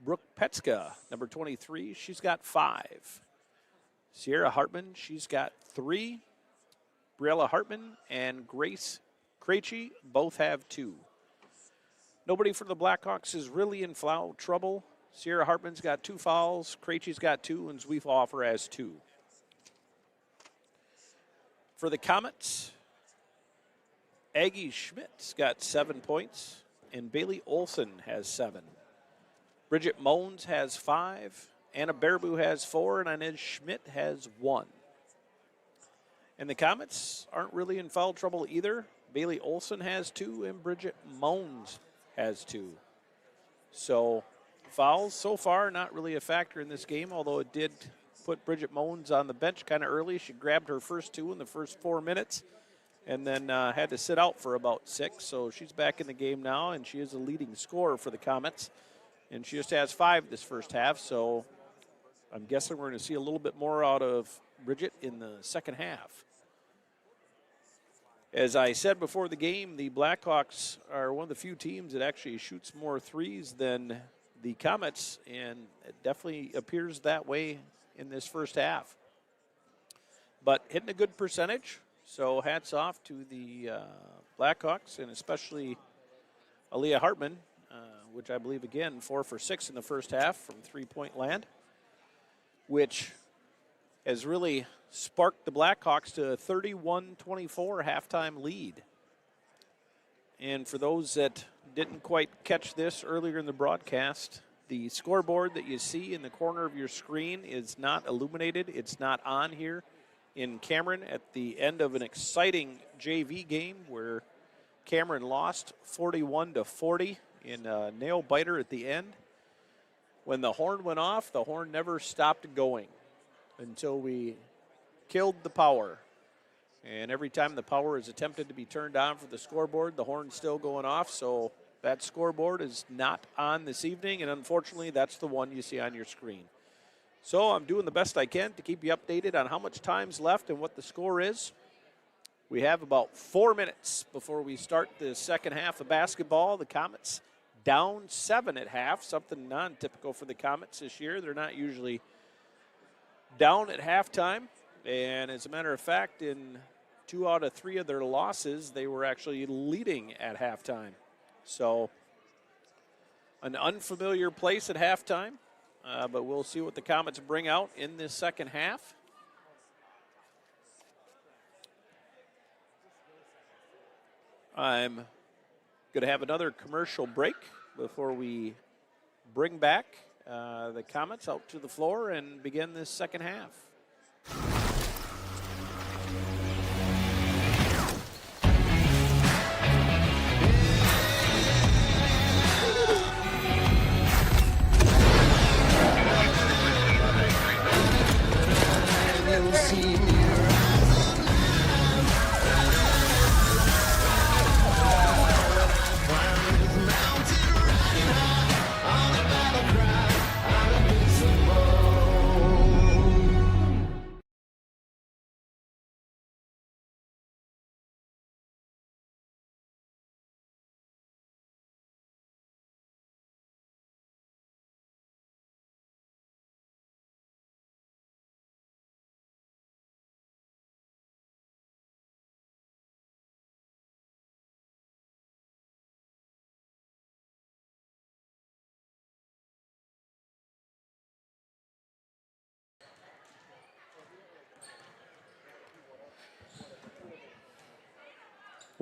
Brooke Petska, number 23, she's got 5. Sierra Hartman, she's got 3. Briella Hartman and Grace Krejci both have 2. Nobody for the Blackhawks is really in foul trouble. Sierra Hartman's got 2 fouls, Krejci's got 2, and Zwiefelhofer has 2. For the Comets, Aggie Schmidt's got 7 points, and Bailey Olson has 7. Bridget Moans has 5, Anna Baraboo has 4, and Inez Schmidt has 1. And the Comets aren't really in foul trouble either. Bailey Olson has 2, and Bridget Moans has 2. So fouls so far not really a factor in this game, although it did put Bridget Moans on the bench kind of early. She grabbed her first 2 in the first 4 minutes and then had to sit out for about 6. So she's back in the game now, and she is a leading scorer for the Comets. And she just has 5 this first half, so I'm guessing we're going to see a little bit more out of Bridget in the second half. As I said before the game, the Blackhawks are one of the few teams that actually shoots more threes than the Comets, and it definitely appears that way in this first half. But hitting a good percentage, so hats off to the Blackhawks, and especially Aaliyah Hartman, which I believe, again, 4 for 6 in the first half from 3-point land, which has really sparked the Blackhawks to a 31-24 halftime lead. And for those that didn't quite catch this earlier in the broadcast, the scoreboard that you see in the corner of your screen is not illuminated. It's not on here in Cameron at the end of an exciting JV game where Cameron lost 41-40 in a nail biter at the end. When the horn went off, the horn never stopped going until we killed the power. And every time the power is attempted to be turned on for the scoreboard, the horn's still going off. So that scoreboard is not on this evening, and unfortunately, that's the one you see on your screen. So I'm doing the best I can to keep you updated on how much time's left and what the score is. We have about 4 minutes before we start the second half of basketball. The Comets down 7 at half, something non-typical for the Comets this year. They're not usually down at halftime. And as a matter of fact, in 2 out of 3 of their losses, they were actually leading at halftime. So an unfamiliar place at halftime, but we'll see what the Comets bring out in this second half. I'm going to have another commercial break before we bring back the Comets out to the floor and begin this second half.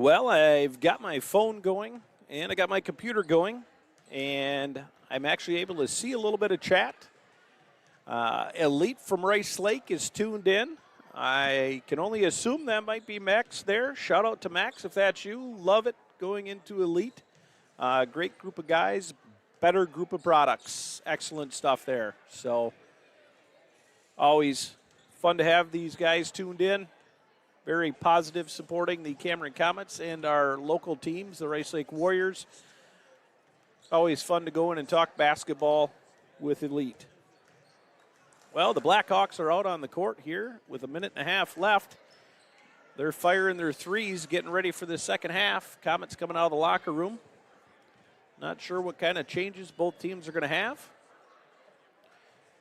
Well, I've got my phone going, and I got my computer going, and I'm actually able to see a little bit of chat. Elite from Rice Lake is tuned in. I can only assume that might be Max there. Shout out to Max if that's you. Love it going into Elite. Great group of guys, better group of products. Excellent stuff there. So always fun to have these guys tuned in. Very positive, supporting the Cameron Comets and our local teams, the Rice Lake Warriors. Always fun to go in and talk basketball with Elite. Well, the Blackhawks are out on the court here with a minute and a half left. They're firing their threes, getting ready for the second half. Comets coming out of the locker room. Not sure what kind of changes both teams are going to have.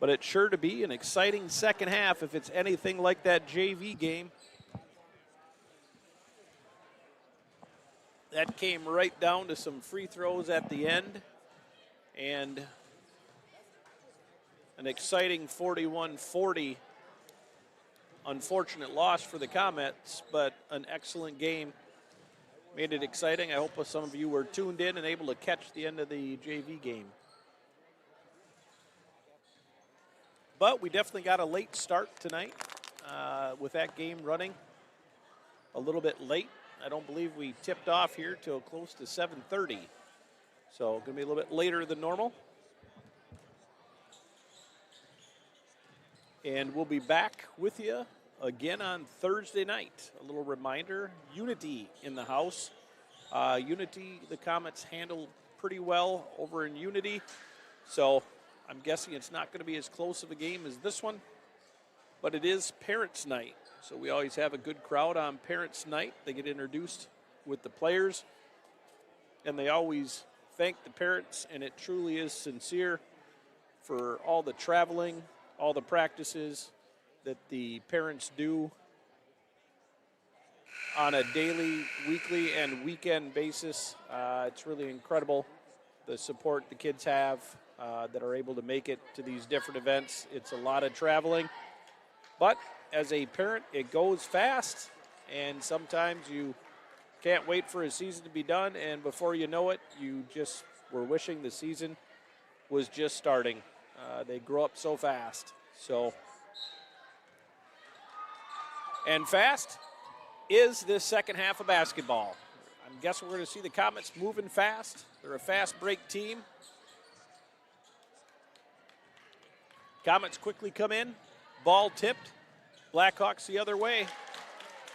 But it's sure to be an exciting second half if it's anything like that JV game. That came right down to some free throws at the end. And an exciting 41-40. Unfortunate loss for the Comets, but an excellent game. Made it exciting. I hope some of you were tuned in and able to catch the end of the JV game. But we definitely got a late start tonight with that game running a little bit late. I don't believe we tipped off here till close to 7:30. So going to be a little bit later than normal. And we'll be back with you again on Thursday night. A little reminder, Unity in the house. Unity, the Comets handled pretty well over in Unity. So I'm guessing it's not going to be as close of a game as this one. But it is Parents' Night. So we always have a good crowd on Parents' Night. They get introduced with the players. And they always thank the parents, and it truly is sincere for all the traveling, all the practices that the parents do on a daily, weekly, and weekend basis. It's really incredible the support the kids have that are able to make it to these different events. It's a lot of traveling. But as a parent, it goes fast, and sometimes you can't wait for a season to be done, and before you know it, you just were wishing the season was just starting. They grow up so fast. So, and fast is this second half of basketball. I'm guessing we're going to see the Comets moving fast. They're a fast break team. Comets quickly come in. Ball tipped. Blackhawks the other way.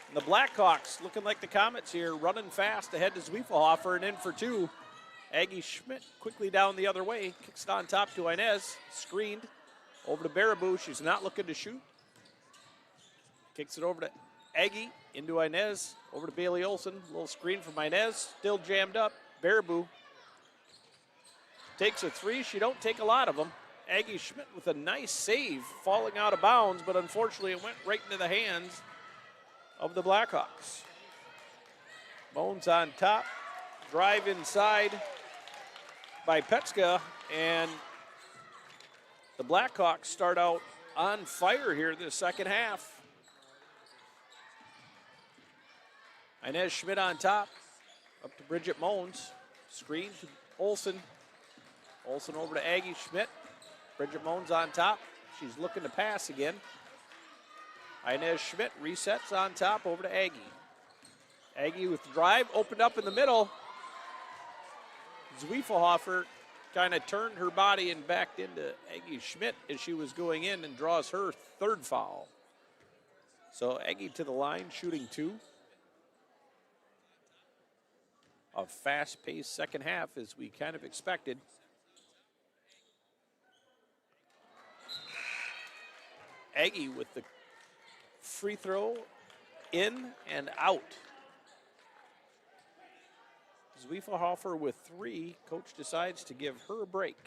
And the Blackhawks looking like the Comets here, running fast ahead to Zwiefelhofer and in for two. Aggie Schmidt quickly down the other way. Kicks it on top to Inez. Screened. Over to Baraboo. She's not looking to shoot. Kicks it over to Aggie. Into Inez. Over to Bailey Olson. A little screen from Inez. Still jammed up. Baraboo takes a three. She don't take a lot of them. Aggie Schmidt with a nice save, falling out of bounds, but unfortunately it went right into the hands of the Blackhawks. Bones on top. Drive inside by Petska, and the Blackhawks start out on fire here this second half. Inez Schmidt on top, up to Bridget Mones. Screen to Olson. Olson over to Aggie Schmidt. Bridget Mones on top. She's looking to pass again. Inez Schmidt resets on top over to Aggie. Aggie with the drive, opened up in the middle. Zwiefelhofer kind of turned her body and backed into Aggie Schmidt as she was going in and draws her third foul. So Aggie to the line, shooting two. A fast-paced second half as we kind of expected. Aggie with the free throw in and out. Zwiefelhofer with three. Coach decides to give her a break.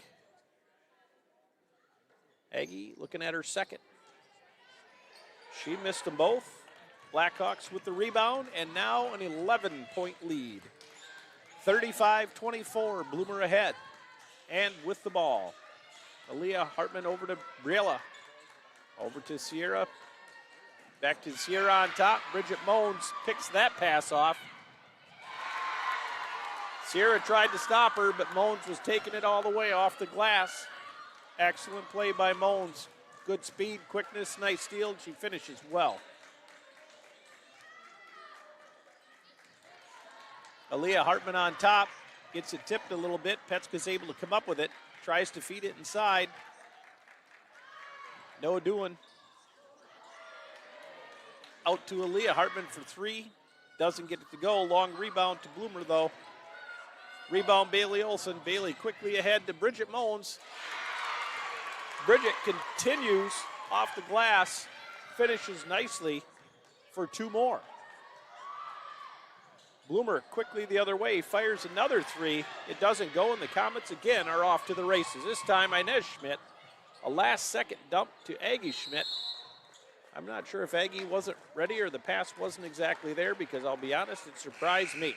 Aggie looking at her second. She missed them both. Blackhawks with the rebound, and now an 11-point lead. 35-24, Bloomer ahead. And with the ball. Aaliyah Hartman over to Briella. Over to Sierra. Back to Sierra on top. Bridget Mones picks that pass off. Sierra tried to stop her, but Moans was taking it all the way off the glass. Excellent play by Moans. Good speed, quickness, nice steal. She finishes well. Aaliyah Hartman on top. Gets it tipped a little bit. Petska's able to come up with it. Tries to feed it inside. No doing. Out to Aaliyah Hartman for three. Doesn't get it to go. Long rebound to Bloomer, though. Rebound, Bailey Olson. Bailey quickly ahead to Bridget Moans. Bridget continues off the glass. Finishes nicely for two more. Bloomer quickly the other way. Fires another three. It doesn't go, and the Comets again are off to the races. This time, Inez Schmidt. A last-second dump to Aggie Schmidt. I'm not sure if Aggie wasn't ready or the pass wasn't exactly there, because I'll be honest, it surprised me.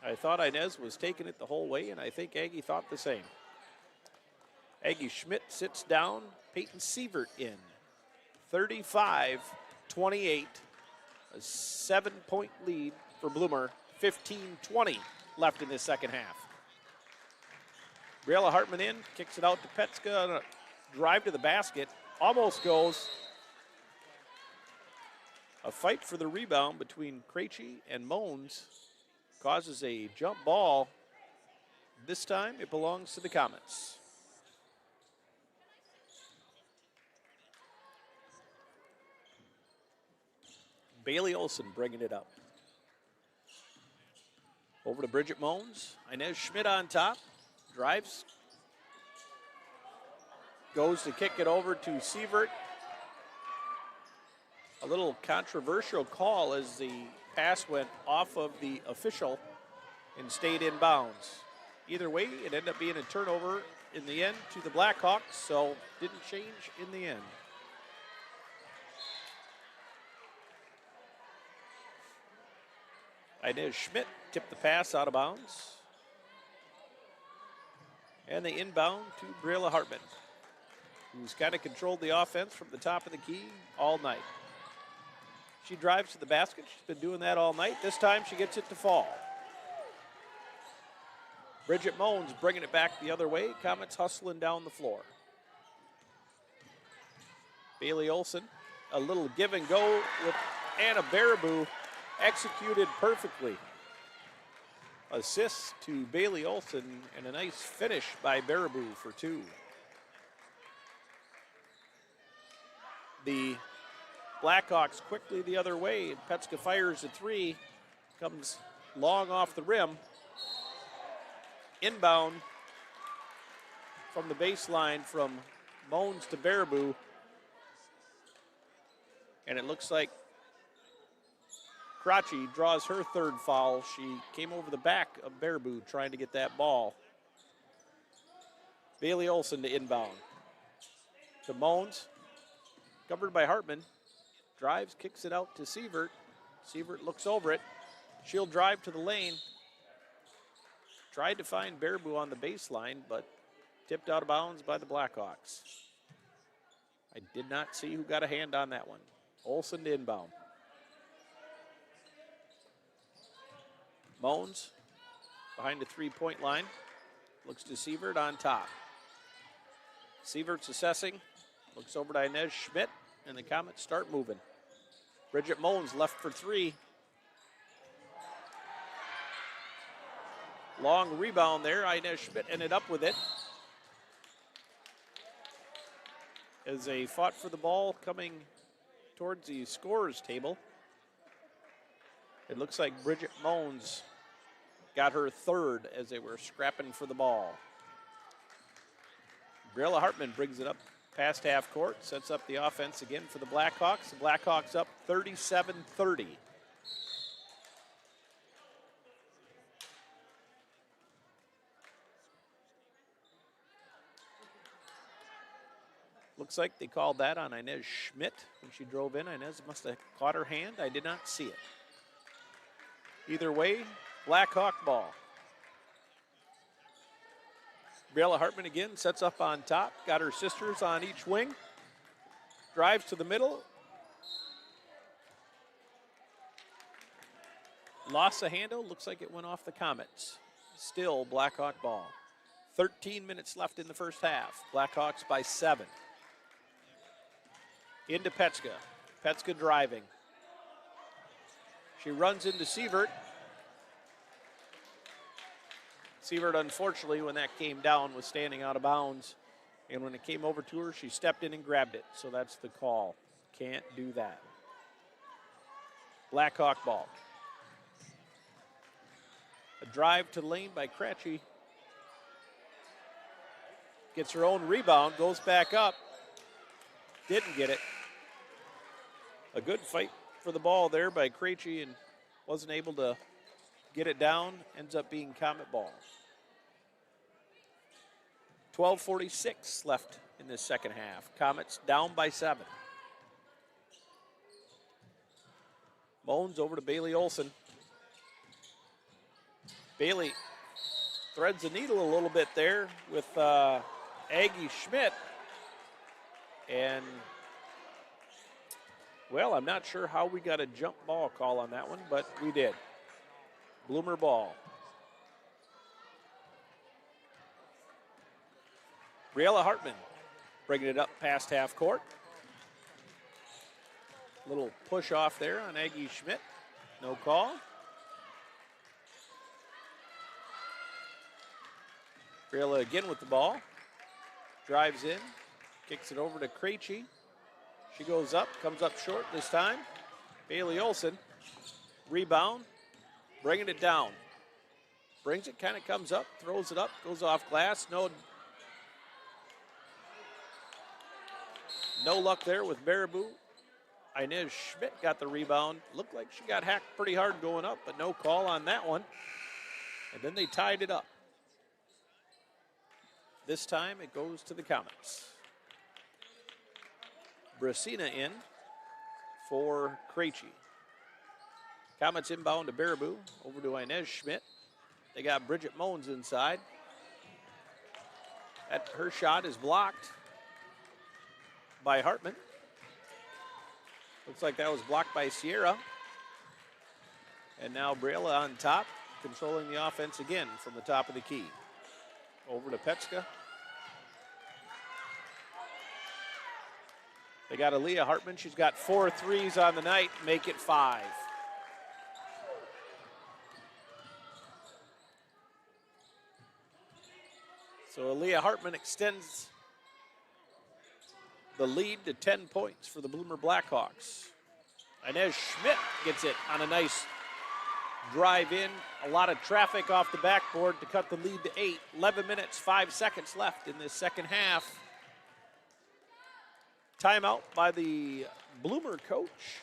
I thought Inez was taking it the whole way, and I think Aggie thought the same. Aggie Schmidt sits down. Peyton Sievert in. 35-28. A 7-point lead for Bloomer. 15-20 left in this second half. Briella Hartman in. Kicks it out to Petska on a drive to the basket. Almost goes. A fight for the rebound between Krejci and Moans causes a jump ball. This time it belongs to the Comets. Bailey Olson bringing it up. Over to Bridget Moans. Inez Schmidt on top. Drives. Goes to kick it over to Sievert. A little controversial call as the pass went off of the official and stayed in bounds. Either way, it ended up being a turnover in the end to the Blackhawks, so didn't change in the end. Inez Schmidt tipped the pass out of bounds. And the inbound to Briella Hartman, who's kind of controlled the offense from the top of the key all night. She drives to the basket. She's been doing that all night. This time she gets it to fall. Bridget Moans bringing it back the other way. Comets hustling down the floor. Bailey Olson, a little give and go with Anna Baraboo, executed perfectly. Assist to Bailey Olson and a nice finish by Baraboo for two. The Blackhawks quickly the other way. Petska fires a three. Comes long off the rim. Inbound from the baseline from Moans to Baraboo. And it looks like Krejci draws her third foul. She came over the back of Baraboo trying to get that ball. Bailey Olson to inbound. To Moans. Covered by Hartman. Drives, kicks it out to Sievert. Sievert looks over it. She'll drive to the lane. Tried to find Baraboo on the baseline, but tipped out of bounds by the Blackhawks. I did not see who got a hand on that one. Olsen to inbound. Moans behind the three-point line. Looks to Sievert on top. Sievert's assessing. Looks over to Inez Schmidt, and the Comets start moving. Bridget Moans left for three. Long rebound there. Inez Schmidt ended up with it. As they fought for the ball coming towards the scorer's table. It looks like Bridget Moans got her third as they were scrapping for the ball. Briella Hartman brings it up past half court, sets up the offense again for the Blackhawks. The Blackhawks up 37-30. Looks like they called that on Inez Schmidt when she drove in. Inez must have caught her hand. I did not see it. Either way, Blackhawk ball. Briella Hartman again sets up on top. Got her sisters on each wing. Drives to the middle. lost the handle. Looks like it went off the Comets. Still Blackhawk ball. 13 minutes left in the first half. Blackhawks by 7. Into Petska. Petska driving. She runs into Sievert. Sievert, unfortunately, when that came down, was standing out of bounds. And when it came over to her, she stepped in and grabbed it. So that's the call. Can't do that. Blackhawk ball. A drive to the lane by Krejci. Gets her own rebound, goes back up. Didn't get it. A good fight for the ball there by Krejci and wasn't able to get it down. Ends up being Comet ball. 12:46 left in this second half. Comets down by 7. Moans over to Bailey Olson. Bailey threads the needle a little bit there with Aggie Schmidt. And, well, I'm not sure how we got a jump ball call on that one, but we did. Bloomer ball. Briella Hartman bringing it up past half court. Little push off there on Aggie Schmidt. No call. Briella again with the ball. Drives in. Kicks it over to Krejci. She goes up, comes up short this time. Bailey Olson. Rebound. Bringing it down. Brings it, kind of comes up, throws it up, goes off glass. No luck there with Baraboo. Inez Schmidt got the rebound. Looked like she got hacked pretty hard going up, but no call on that one. And then they tied it up. This time it goes to the Comets. Brasina in for Krejci. Comets inbound to Baraboo. Over to Inez Schmidt. They got Bridget Moans inside. Her shot is blocked by Hartman. Looks like that was blocked by Sierra. And now Briella on top, controlling the offense again from the top of the key. Over to Petska. They got Aaliyah Hartman. She's got 4 threes on the night, make it 5. So Aaliyah Hartman extends the lead to 10 points for the Bloomer Blackhawks. Inez Schmidt gets it on a nice drive in. A lot of traffic off the backboard to cut the lead to 8. 11 minutes, 5 seconds left in this second half. Timeout by the Bloomer coach.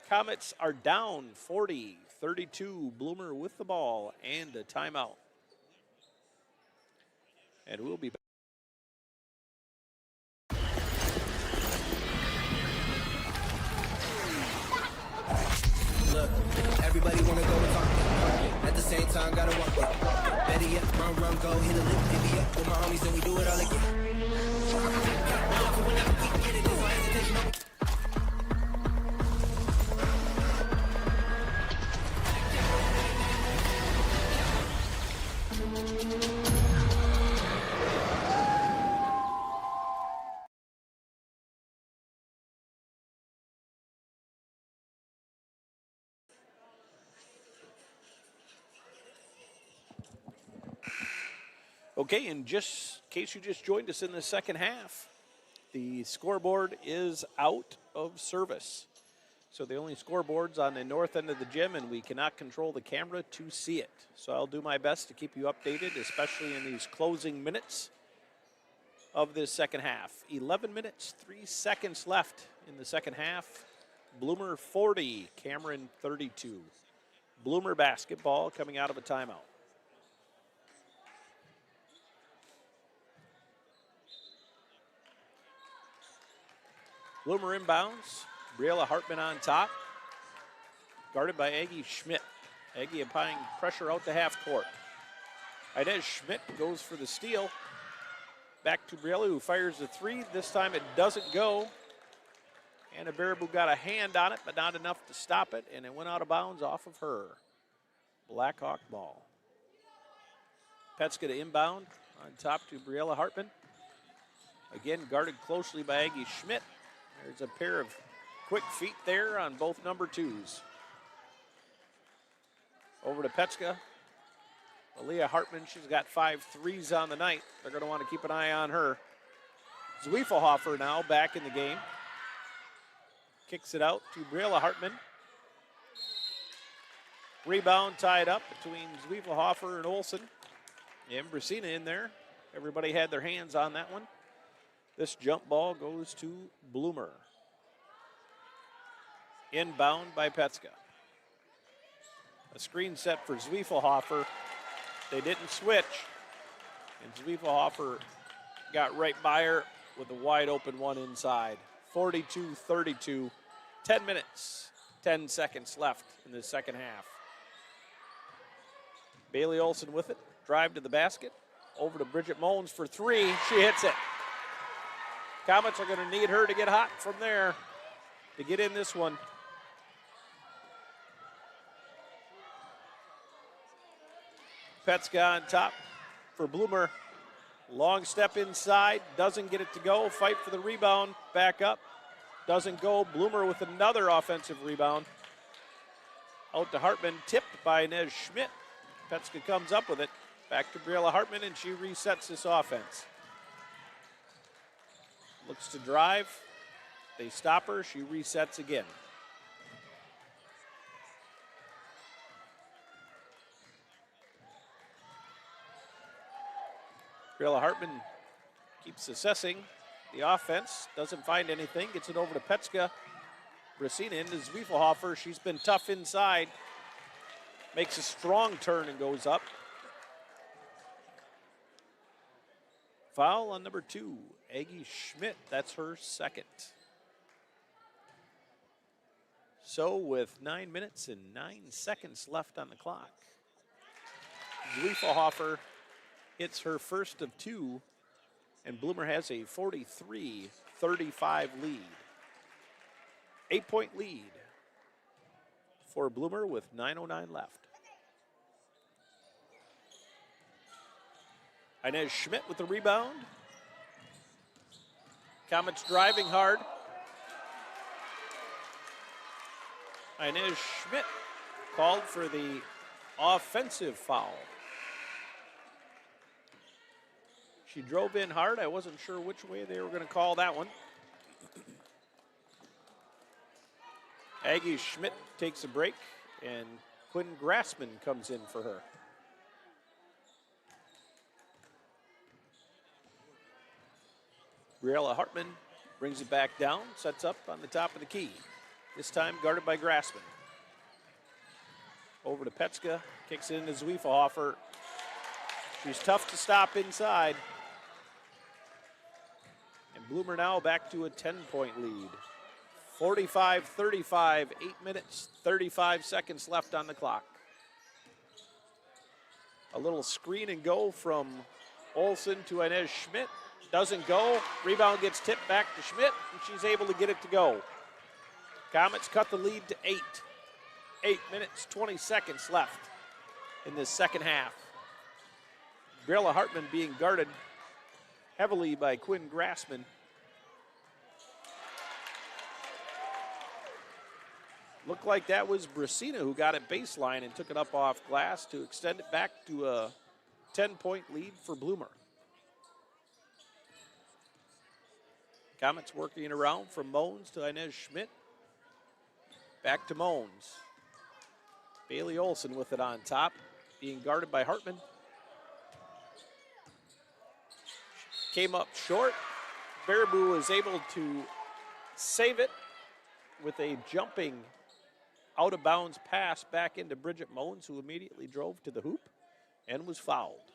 Comets are down 40-32. Bloomer with the ball and a timeout. And we'll be back. Look, everybody wanna go and talk. At the same time, gotta walk it. Better yet, run, go, hit a lick, divvy up with my homies, and we do it all again. Okay, and just in case you just joined us in the second half, the scoreboard is out of service. So the only scoreboard's on the north end of the gym, and we cannot control the camera to see it. So I'll do my best to keep you updated, especially in these closing minutes of this second half. 11 minutes, 3 seconds left in the second half. Bloomer 40, Cameron 32. Bloomer basketball coming out of a timeout. Bloomer inbounds. Briella Hartman on top. Guarded by Aggie Schmidt. Aggie applying pressure out to half court. Inez Schmidt goes for the steal. Back to Briella, who fires the 3. This time it doesn't go. Anna Baraboo got a hand on it, but not enough to stop it, and it went out of bounds off of her. Blackhawk ball. Petska to inbound on top to Briella Hartman. Again, guarded closely by Aggie Schmidt. There's a pair of quick feet there on both number 2s. Over to Petska. Aaliyah Hartman, she's got 5 threes on the night. They're going to want to keep an eye on her. Zwiefelhofer now back in the game. Kicks it out to Briella Hartman. Rebound tied up between Zwiefelhofer and Olsen. And Brasina in there. Everybody had their hands on that one. This jump ball goes to Bloomer. Inbound by Petska. A screen set for Zwiefelhofer. They didn't switch. And Zwiefelhofer got right by her with a wide open one inside. 42-32. 10 minutes, 10 seconds left in the second half. Bailey Olsen with it. Drive to the basket. Over to Bridget Moans for 3. She hits it. Comets are going to need her to get hot from there to get in this one. Petska on top for Bloomer. Long step inside, doesn't get it to go. Fight for the rebound, back up. Doesn't go. Bloomer with another offensive rebound. Out to Hartman, tipped by Inez Schmidt. Petska comes up with it. Back to Briella Hartman, and she resets this offense. Looks to drive. They stop her. She resets again. Briella Hartman keeps assessing the offense. Doesn't find anything. Gets it over to Petska. Brasina into Zwiefelhofer. She's been tough inside. Makes a strong turn and goes up. Foul on number 2, Aggie Schmidt. That's her second. So with 9 minutes and 9 seconds left on the clock, Zwiefelhofer hits her first of 2, and Bloomer has a 43-35 lead. 8-point lead for Bloomer with 9:09 left. Inez Schmidt with the rebound. Comets driving hard. Inez Schmidt called for the offensive foul. She drove in hard. I wasn't sure which way they were going to call that one. Aggie Schmidt takes a break, and Quinn Grassman comes in for her. Briella Hartman brings it back down, sets up on the top of the key. This time guarded by Grassman. Over to Petska, kicks it into Zwiefelhofer. She's tough to stop inside. And Bloomer now back to a 10-point lead. 45-35, 8 minutes, 35 seconds left on the clock. A little screen and go from Olsen to Inez Schmidt. Doesn't go. Rebound gets tipped back to Schmidt, and she's able to get it to go. Comets cut the lead to 8. 8 minutes, 20 seconds left in this second half. Briella Hartman being guarded heavily by Quinn Grassman. Looked like that was Brasina who got it baseline and took it up off glass to extend it back to a 10-point lead for Bloomer. Comets working it around from Moans to Inez Schmidt. Back to Moans. Bailey Olsen with it on top, being guarded by Hartman. Came up short. Baraboo was able to save it with a jumping out-of-bounds pass back into Bridget Moans, who immediately drove to the hoop and was fouled.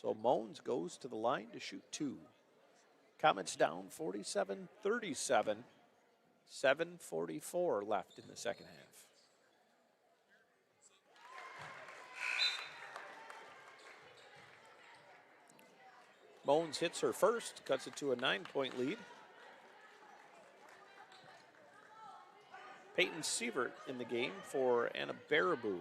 So Moans goes to the line to shoot 2. Comets down 47-37. 7:44 left in the second half. Moans hits her first, cuts it to a 9-point lead. Peyton Sievert in the game for Anna Baraboo.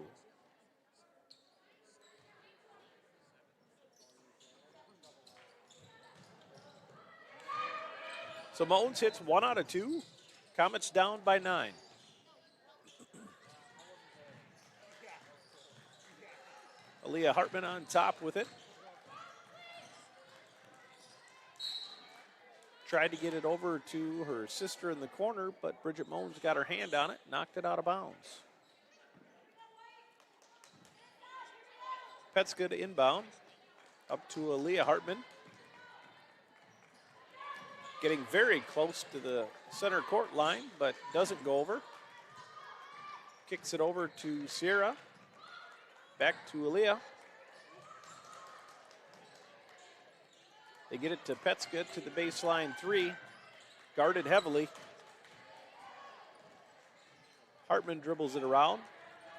So Moans hits 1 out of 2. Comets down by 9. Aaliyah Hartman on top with it. Tried to get it over to her sister in the corner, but Bridget Moans got her hand on it, knocked it out of bounds. Petska to inbound, up to Aaliyah Hartman. Getting very close to the center court line, but doesn't go over. Kicks it over to Sierra. Back to Aaliyah. They get it to Petska to the baseline 3. Guarded heavily. Hartman dribbles it around.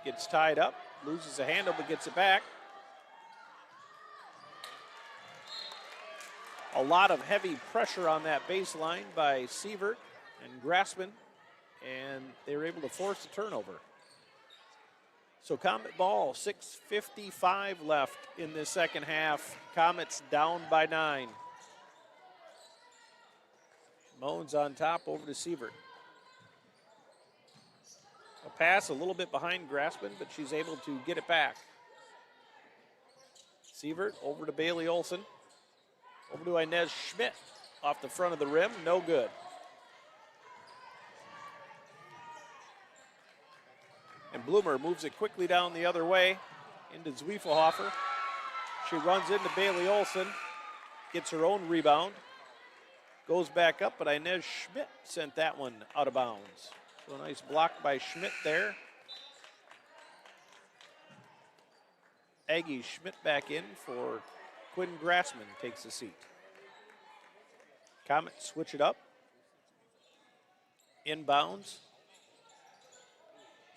Gets tied up. Loses a handle but gets it back. A lot of heavy pressure on that baseline by Sievert and Grassman, and they were able to force a turnover. So Comet ball, 6:55 left in the second half. Comets down by 9. Moans on top over to Sievert. A pass a little bit behind Grassman, but she's able to get it back. Sievert over to Bailey Olson. Over to Inez Schmidt off the front of the rim, no good. And Bloomer moves it quickly down the other way into Zwiefelhofer. She runs into Bailey Olson, gets her own rebound, goes back up, but Inez Schmidt sent that one out of bounds. So a nice block by Schmidt there. Aggie Schmidt back in for Quinn Grassman takes a seat. Comet switch it up. Inbounds.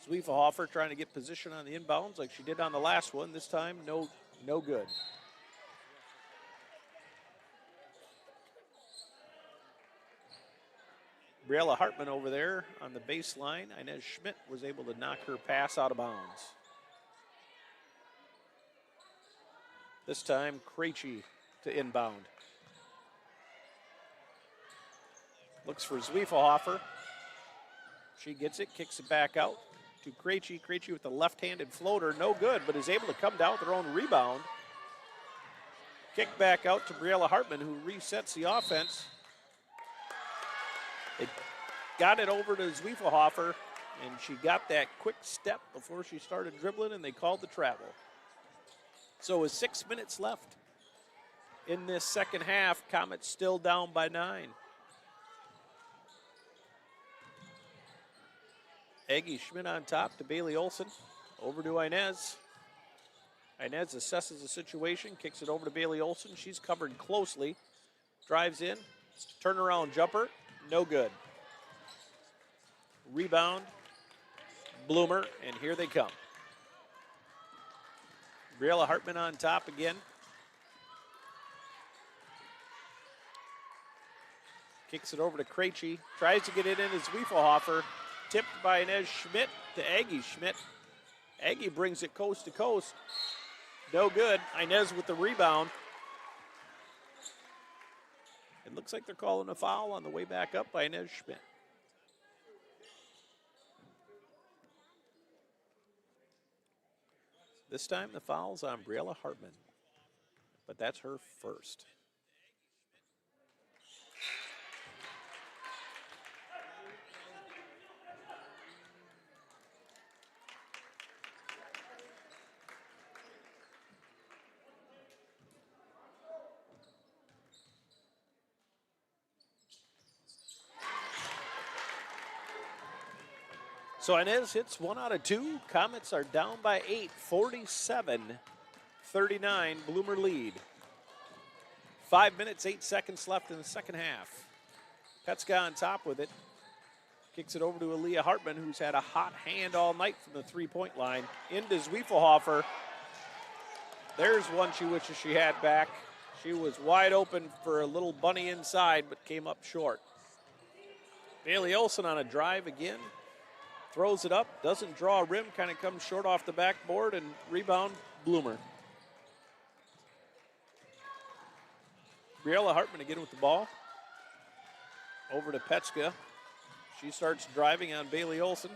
Zwiefelhofer trying to get position on the inbounds like she did on the last one. This time, no good. Briella Hartman over there on the baseline. Inez Schmidt was able to knock her pass out of bounds. This time, Krejci to inbound. Looks for Zwiefelhofer. She gets it, kicks it back out to Krejci. Krejci with the left-handed floater, no good, but is able to come down with her own rebound. Kick back out to Briella Hartman, who resets the offense. They got it over to Zwiefelhofer, and she got that quick step before she started dribbling, and they called the travel. So with 6 minutes left in this second half, Comets still down by 9. Aggie Schmidt on top to Bailey Olson. Over to Inez. Inez assesses the situation, kicks it over to Bailey Olson. She's covered closely. Drives in. Turnaround jumper. No good. Rebound. Bloomer, and here they come. Briella Hartman on top again. Kicks it over to Krejci. Tries to get it in as Zwiefelhofer. Tipped by Inez Schmidt to Aggie Schmidt. Aggie brings it coast to coast. No good. Inez with the rebound. It looks like they're calling a foul on the way back up by Inez Schmidt. This time the foul's on Briella Hartman, but that's her first. So Inez hits 1 out of 2. Comets are down by 8, 47-39, Bloomer lead. 5 minutes, 8 seconds left in the second half. Petska on top with it. Kicks it over to Aaliyah Hartman, who's had a hot hand all night from the three-point line. Into Zwiefelhofer. There's one she wishes she had back. She was wide open for a little bunny inside, but came up short. Bailey Olson on a drive again. Throws it up, doesn't draw a rim, kind of comes short off the backboard, and rebound, Bloomer. Briella Hartman again with the ball. Over to Petska. She starts driving on Bailey Olson.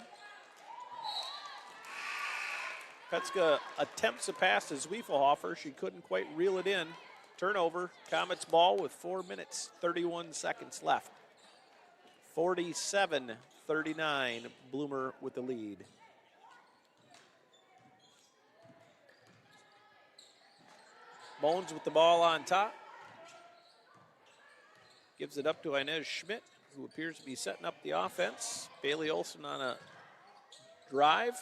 Petska attempts a pass to Zwiefelhofer. She couldn't quite reel it in. Turnover. Comets ball with 4 minutes, 31 seconds left. 47-39. Bloomer with the lead. Bones with the ball on top. Gives it up to Inez Schmidt, who appears to be setting up the offense. Bailey Olson on a drive.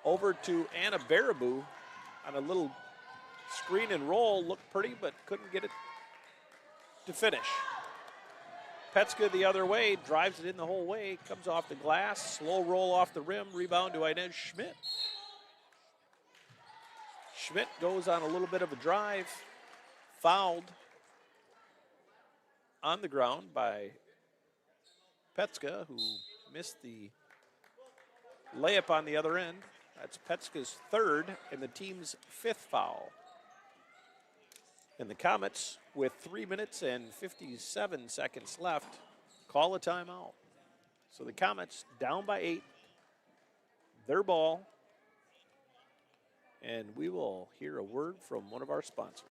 Over to Anna Baraboo on a little screen and roll. Looked pretty, but couldn't get it to finish. Petska the other way, drives it in the whole way, comes off the glass, slow roll off the rim, rebound to Inez Schmidt. Schmidt goes on a little bit of a drive, fouled on the ground by Petska, who missed the layup on the other end. That's Petska's third and the team's fifth foul. And the Comets, with 3 minutes and 57 seconds left, call a timeout. So the Comets down by 8, their ball, and we will hear a word from one of our sponsors.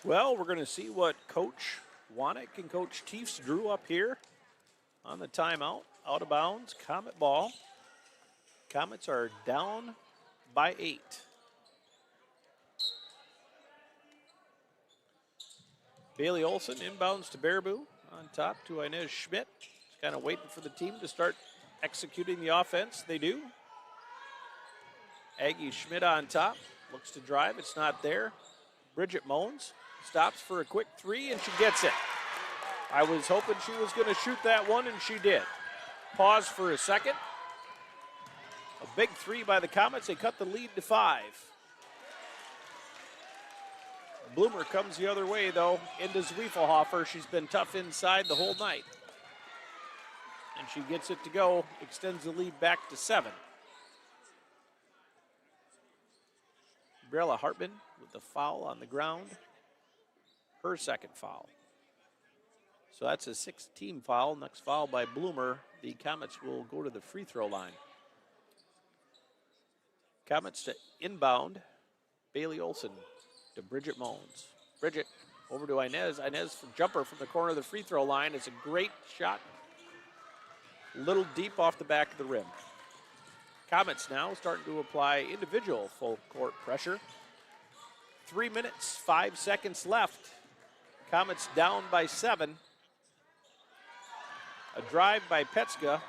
Well, we're going to see what Coach Wanek and Coach Teefs drew up here on the timeout. Out of bounds, Comet ball. Comets are down by 8. Bailey Olson inbounds to Baraboo. On top to Inez Schmidt. Just kind of waiting for the team to start executing the offense. They do. Aggie Schmidt on top. Looks to drive. It's not there. Bridget Moans stops for a quick three, and she gets it. I was hoping she was going to shoot that one, and she did. Pause for a second. A big three by the Comets. They cut the lead to 5. Bloomer comes the other way, though, into Zwiefelhofer. She's been tough inside the whole night. And she gets it to go, extends the lead back to 7. Briella Hartman with the foul on the ground. Her second foul. So that's a 6-team foul. Next foul by Bloomer. The Comets will go to the free throw line. Comets to inbound. Bailey Olson to Bridget Moans. Bridget over to Inez. Inez for jumper from the corner of the free throw line. It's a great shot. A little deep off the back of the rim. Comets now starting to apply individual full court pressure. 3 minutes, 5 seconds left. Comets down by 7. A drive by Petska,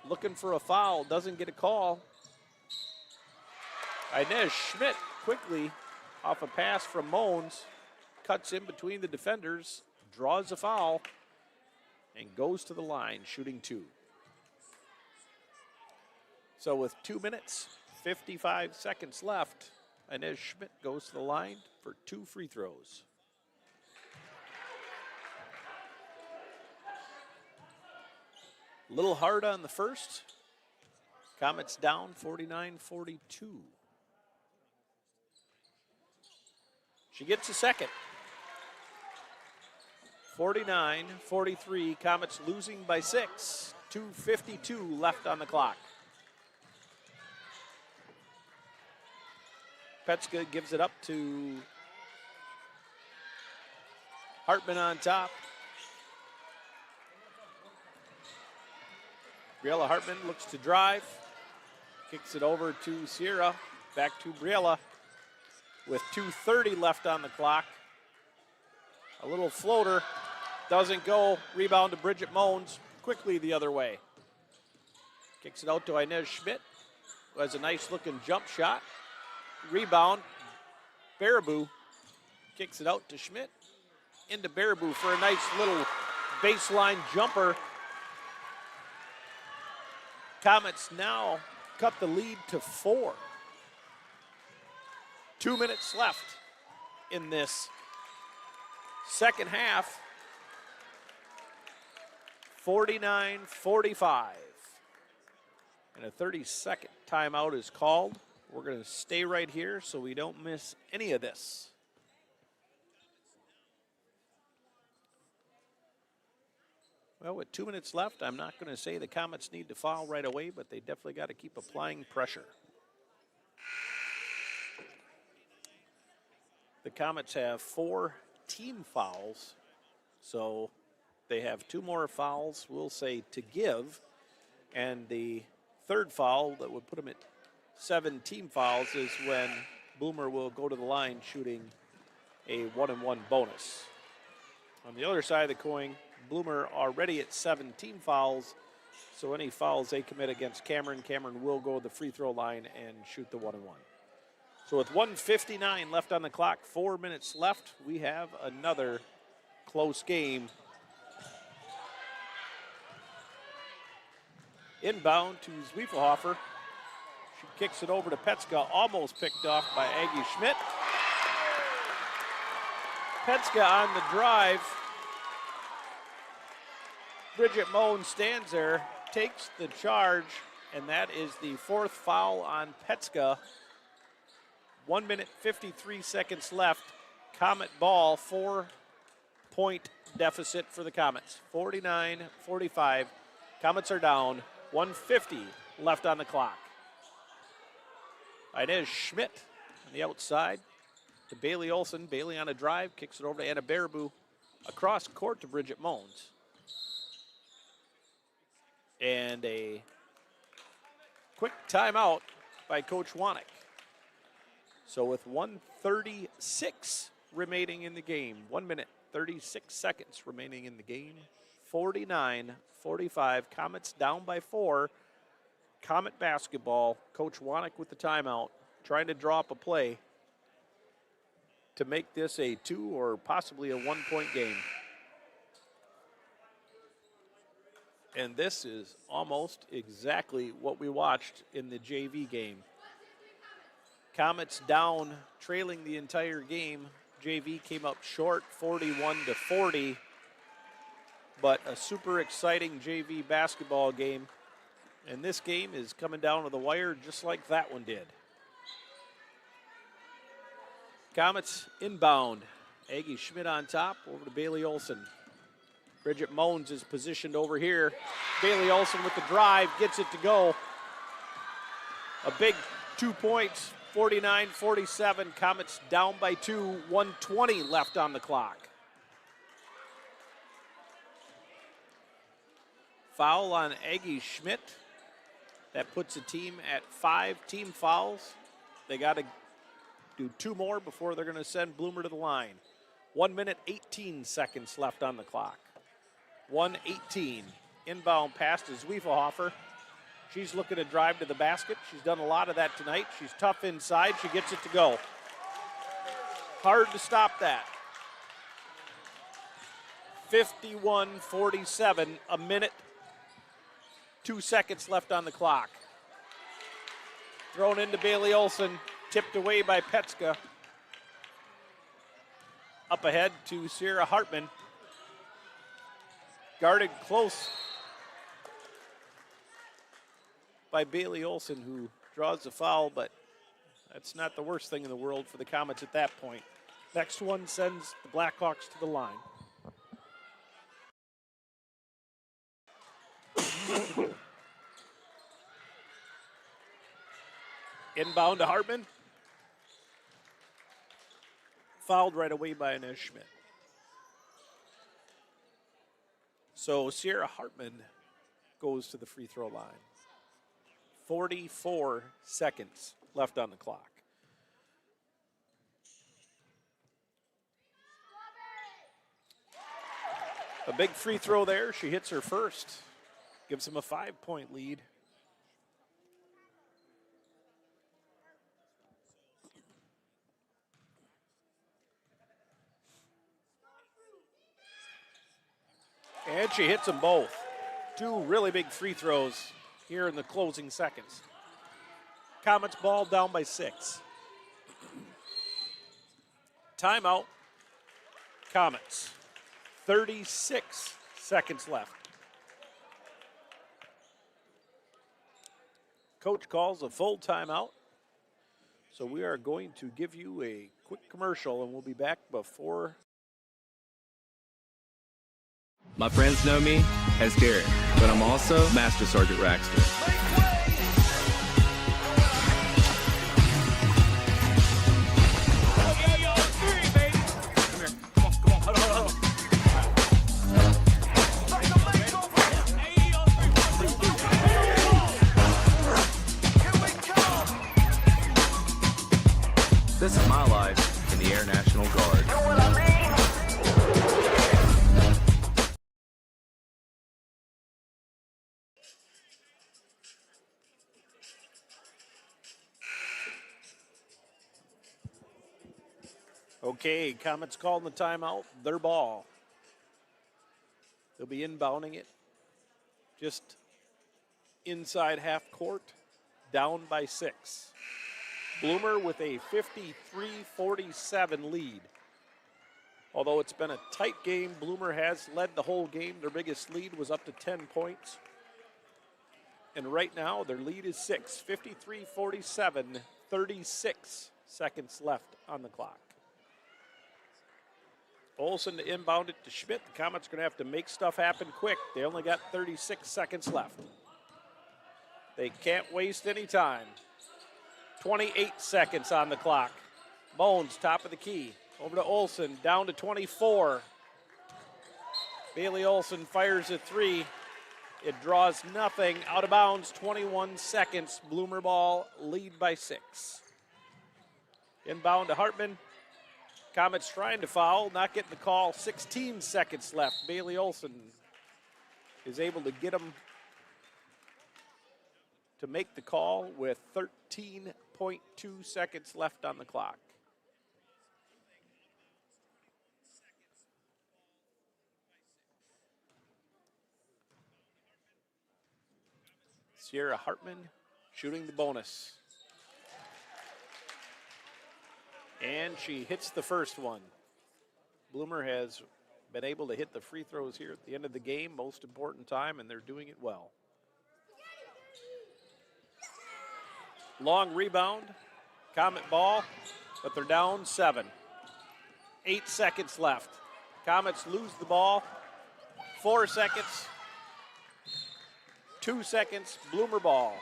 looking for a foul, doesn't get a call. Inez Schmidt quickly off a pass from Moans, cuts in between the defenders, draws a foul, and goes to the line, shooting 2. So with 2 minutes, 55 seconds left, Inez Schmidt goes to the line for 2 free throws. A little hard on the first. Comets down 49-42. She gets a second. 49-43, Comets losing by 6. 2:52 left on the clock. Petska gives it up to Hartman on top. Briella Hartman looks to drive. Kicks it over to Sierra. Back to Briella with 2:30 left on the clock. A little floater. Doesn't go. Rebound to Bridget Moans. Quickly the other way. Kicks it out to Inez Schmidt. who has a nice looking jump shot. Rebound. Baraboo kicks it out to Schmidt. Into Baraboo for a nice little baseline jumper. Comets now cut the lead to 4. 2 minutes left in this second half. 49-45. And a 30-second timeout is called. We're going to stay right here so we don't miss any of this. Well, with 2 minutes left, I'm not going to say the Comets need to foul right away, but they definitely got to keep applying pressure. The Comets have 4 team fouls, so they have 2 more fouls, we'll say, to give. And the third foul that would put them at 7 team fouls is when Bloomer will go to the line shooting a 1-and-1 bonus. On the other side of the coin, Bloomer already at 7 team fouls, so any fouls they commit against Cameron will go to the free throw line and shoot the 1-and-1. So with 1:59 left on the clock, 4 minutes left, we have another close game. Inbound to Zwiefelhofer. She kicks it over to Petska, almost picked off by Aggie Schmidt. Petska on the drive. Bridget Moen stands there, takes the charge, and that is the 4th foul on Petska. 1 minute, 53 seconds left. Comet ball, 4-point deficit for the Comets. 49-45. Comets are down. 1:50 left on the clock. Inez Schmidt on the outside to Bailey Olson. Bailey on a drive, kicks it over to Anna Baraboo. Across court to Bridget Moens. And a quick timeout by Coach Wanek. So with 1:36 remaining in the game, 1 minute, 36 seconds remaining in the game, 49-45, Comets down by 4. Comet basketball, Coach Wanek with the timeout, trying to draw up a play to make this a 2 or possibly a 1-point game. And this is almost exactly what we watched in the JV game. Comets down, trailing the entire game. JV came up short, 41-40. But a super exciting JV basketball game. And this game is coming down to the wire just like that one did. Comets inbound. Aggie Schmidt on top, over to Bailey Olson. Bridget Moens is positioned over here. Bailey Olson with the drive, gets it to go. A big 2 points, 49-47. Comets down by 2, 1:20 left on the clock. Foul on Aggie Schmidt. That puts the team at 5 team fouls. They got to do 2 more before they're going to send Bloomer to the line. 1 minute, 18 seconds left on the clock. 1:18. Inbound pass to Zwiefelhofer. She's looking to drive to the basket. She's done a lot of that tonight. She's tough inside. She gets it to go. Hard to stop that. 51-47, a minute, 2 seconds left on the clock. Thrown into Bailey Olson, tipped away by Petska. Up ahead to Sierra Hartman. Guarded close by Bailey Olson, who draws the foul, but that's not the worst thing in the world for the Comets at that point. Next one sends the Blackhawks to the line. Inbound to Hartman. Fouled right away by Inez Schmidt. So Sierra Hartman goes to the free throw line. 44 seconds left on the clock. A big free throw there. She hits her first. Gives them a 5-point lead. And she hits them both. Two really big free throws here in the closing seconds. Comets ball down by 6. Timeout. Comets. 36 seconds left. Coach calls a full timeout. So we are going to give you a quick commercial and we'll be back before. My friends know me as Derek, but I'm also Master Sergeant Raxter. This is my life in the Air National Guard. Okay, Comets calling the timeout. Their ball. They'll be inbounding it just inside half court, down by 6. Bloomer with a 53-47 lead. Although it's been a tight game, Bloomer has led the whole game. Their biggest lead was up to 10 points. And right now, their lead is 6, 53-47, 36 seconds left on the clock. Olsen to inbound it to Schmidt. The Comets are going to have to make stuff happen quick. They only got 36 seconds left. They can't waste any time. 28 seconds on the clock. Bones, top of the key. Over to Olsen, down to 24. Bailey Olsen fires a 3. It draws nothing. Out of bounds, 21 seconds. Bloomer ball, lead by 6. Inbound to Hartman. Comets trying to foul, not getting the call. 16 seconds left. Bailey Olsen is able to get him to make the call with 13.2 seconds left on the clock. Sierra Hartman shooting the bonus. And she hits the first one. Bloomer has been able to hit the free throws here at the end of the game, most important time, and they're doing it well. Long rebound, Comet ball, but they're down 7. 8 seconds left. Comets lose the ball. 4 seconds. 2 seconds, Bloomer ball.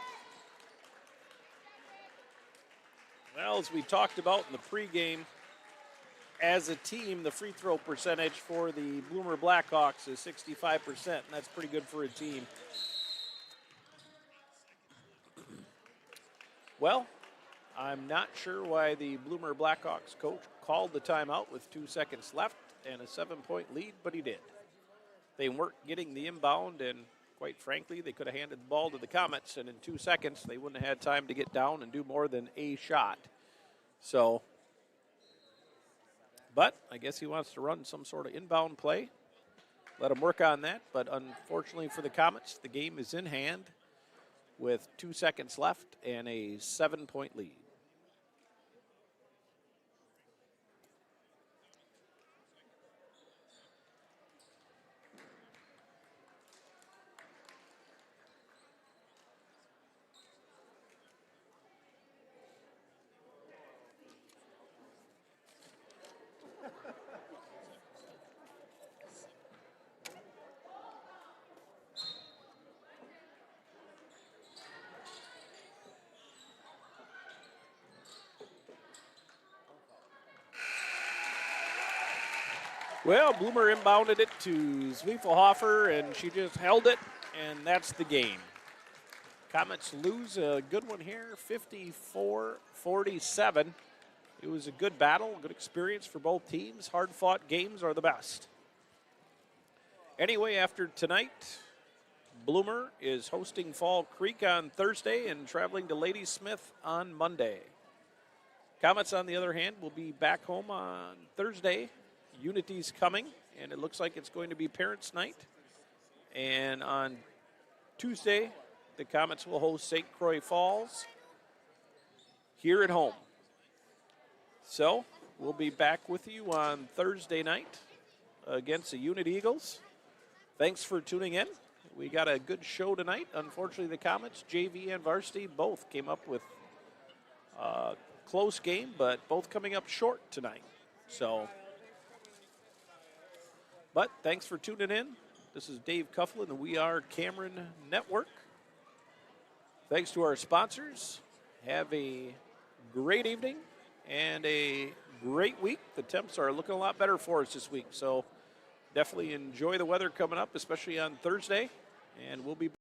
Well, as we talked about in the pregame, as a team, the free throw percentage for the Bloomer Blackhawks is 65%, and that's pretty good for a team. Well, I'm not sure why the Bloomer Blackhawks coach called the timeout with 2 seconds left and a 7-point lead, but he did. They weren't getting the inbound, and quite frankly, they could have handed the ball to the Comets, and in 2 seconds, they wouldn't have had time to get down and do more than a shot. So, but I guess he wants to run some sort of inbound play. Let him work on that, but unfortunately for the Comets, the game is in hand with 2 seconds left and a 7-point lead. Well, Bloomer inbounded it to Zwiefelhofer, and she just held it, and that's the game. Comets lose a good one here, 54-47. It was a good battle, good experience for both teams. Hard-fought games are the best. Anyway, after tonight, Bloomer is hosting Fall Creek on Thursday and traveling to Ladysmith on Monday. Comets, on the other hand, will be back home on Thursday. Unity's coming, and it looks like it's going to be Parents' Night. And on Tuesday, the Comets will host St. Croix Falls here at home. So we'll be back with you on Thursday night against the Unit Eagles. Thanks for tuning in. We got a good show tonight. Unfortunately, the Comets, JV and Varsity, both came up with a close game, but both coming up short tonight. So, but thanks for tuning in. This is Dave Coughlin, the We Are Cameron Network. Thanks to our sponsors. Have a great evening and a great week. The temps are looking a lot better for us this week, so definitely enjoy the weather coming up, especially on Thursday, and we'll be back.